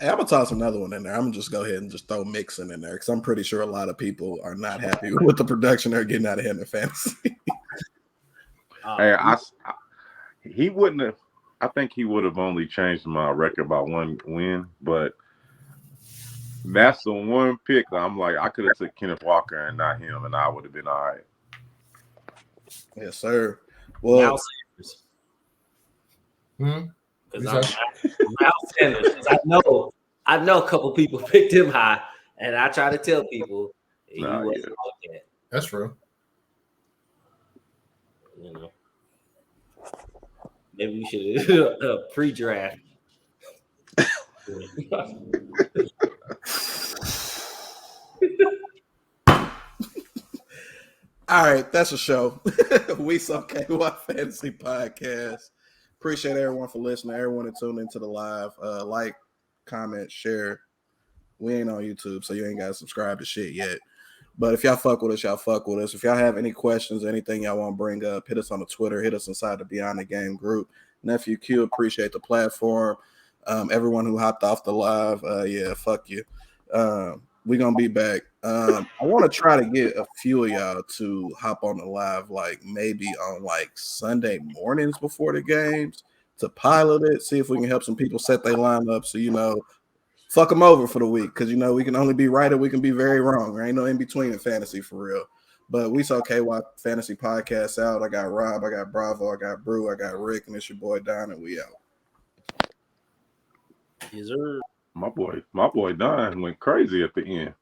A: Hey, I'm gonna toss another one in there. I'm gonna just go ahead and just throw Mixon in there because I'm pretty sure a lot of people are not happy with the production they're getting out of him in fantasy.
E: Hey, he wouldn't have. I think he would have only changed my record by one win, but that's the one pick that I'm like, I could have took Kenneth Walker and not him, and I would have been all right.
A: Yes, sir. Well,
D: because Miles Sanders. I know a couple people picked him high, and I try to tell people he wasn't like that.
B: That's true.
D: You know, maybe we should pre-draft.
A: All right, that's a show. We saw KY Fantasy Podcast. Appreciate everyone for listening. Everyone that tuned into the live. Like, comment, share. We ain't on YouTube, so you ain't got to subscribe to shit yet. But if y'all fuck with us, y'all fuck with us. If y'all have any questions, anything y'all want to bring up, hit us on the Twitter. Hit us inside the Beyond the Game group. Nephew Q, appreciate the platform. Everyone who hopped off the live, yeah, fuck you. We're going to be back. I want to try to get a few of y'all to hop on the live, like maybe on like Sunday mornings before the games to pilot it, see if we can help some people set their lineup so, you know, fuck them over for the week because, you know, we can only be right or we can be very wrong. There ain't no in between in fantasy for real. But we saw KY Fantasy Podcast out. I got Rob, I got Bravo, I got Brew, I got Rick, and it's your boy Don, and we out.
D: Is there...
E: My boy Don went crazy at the end.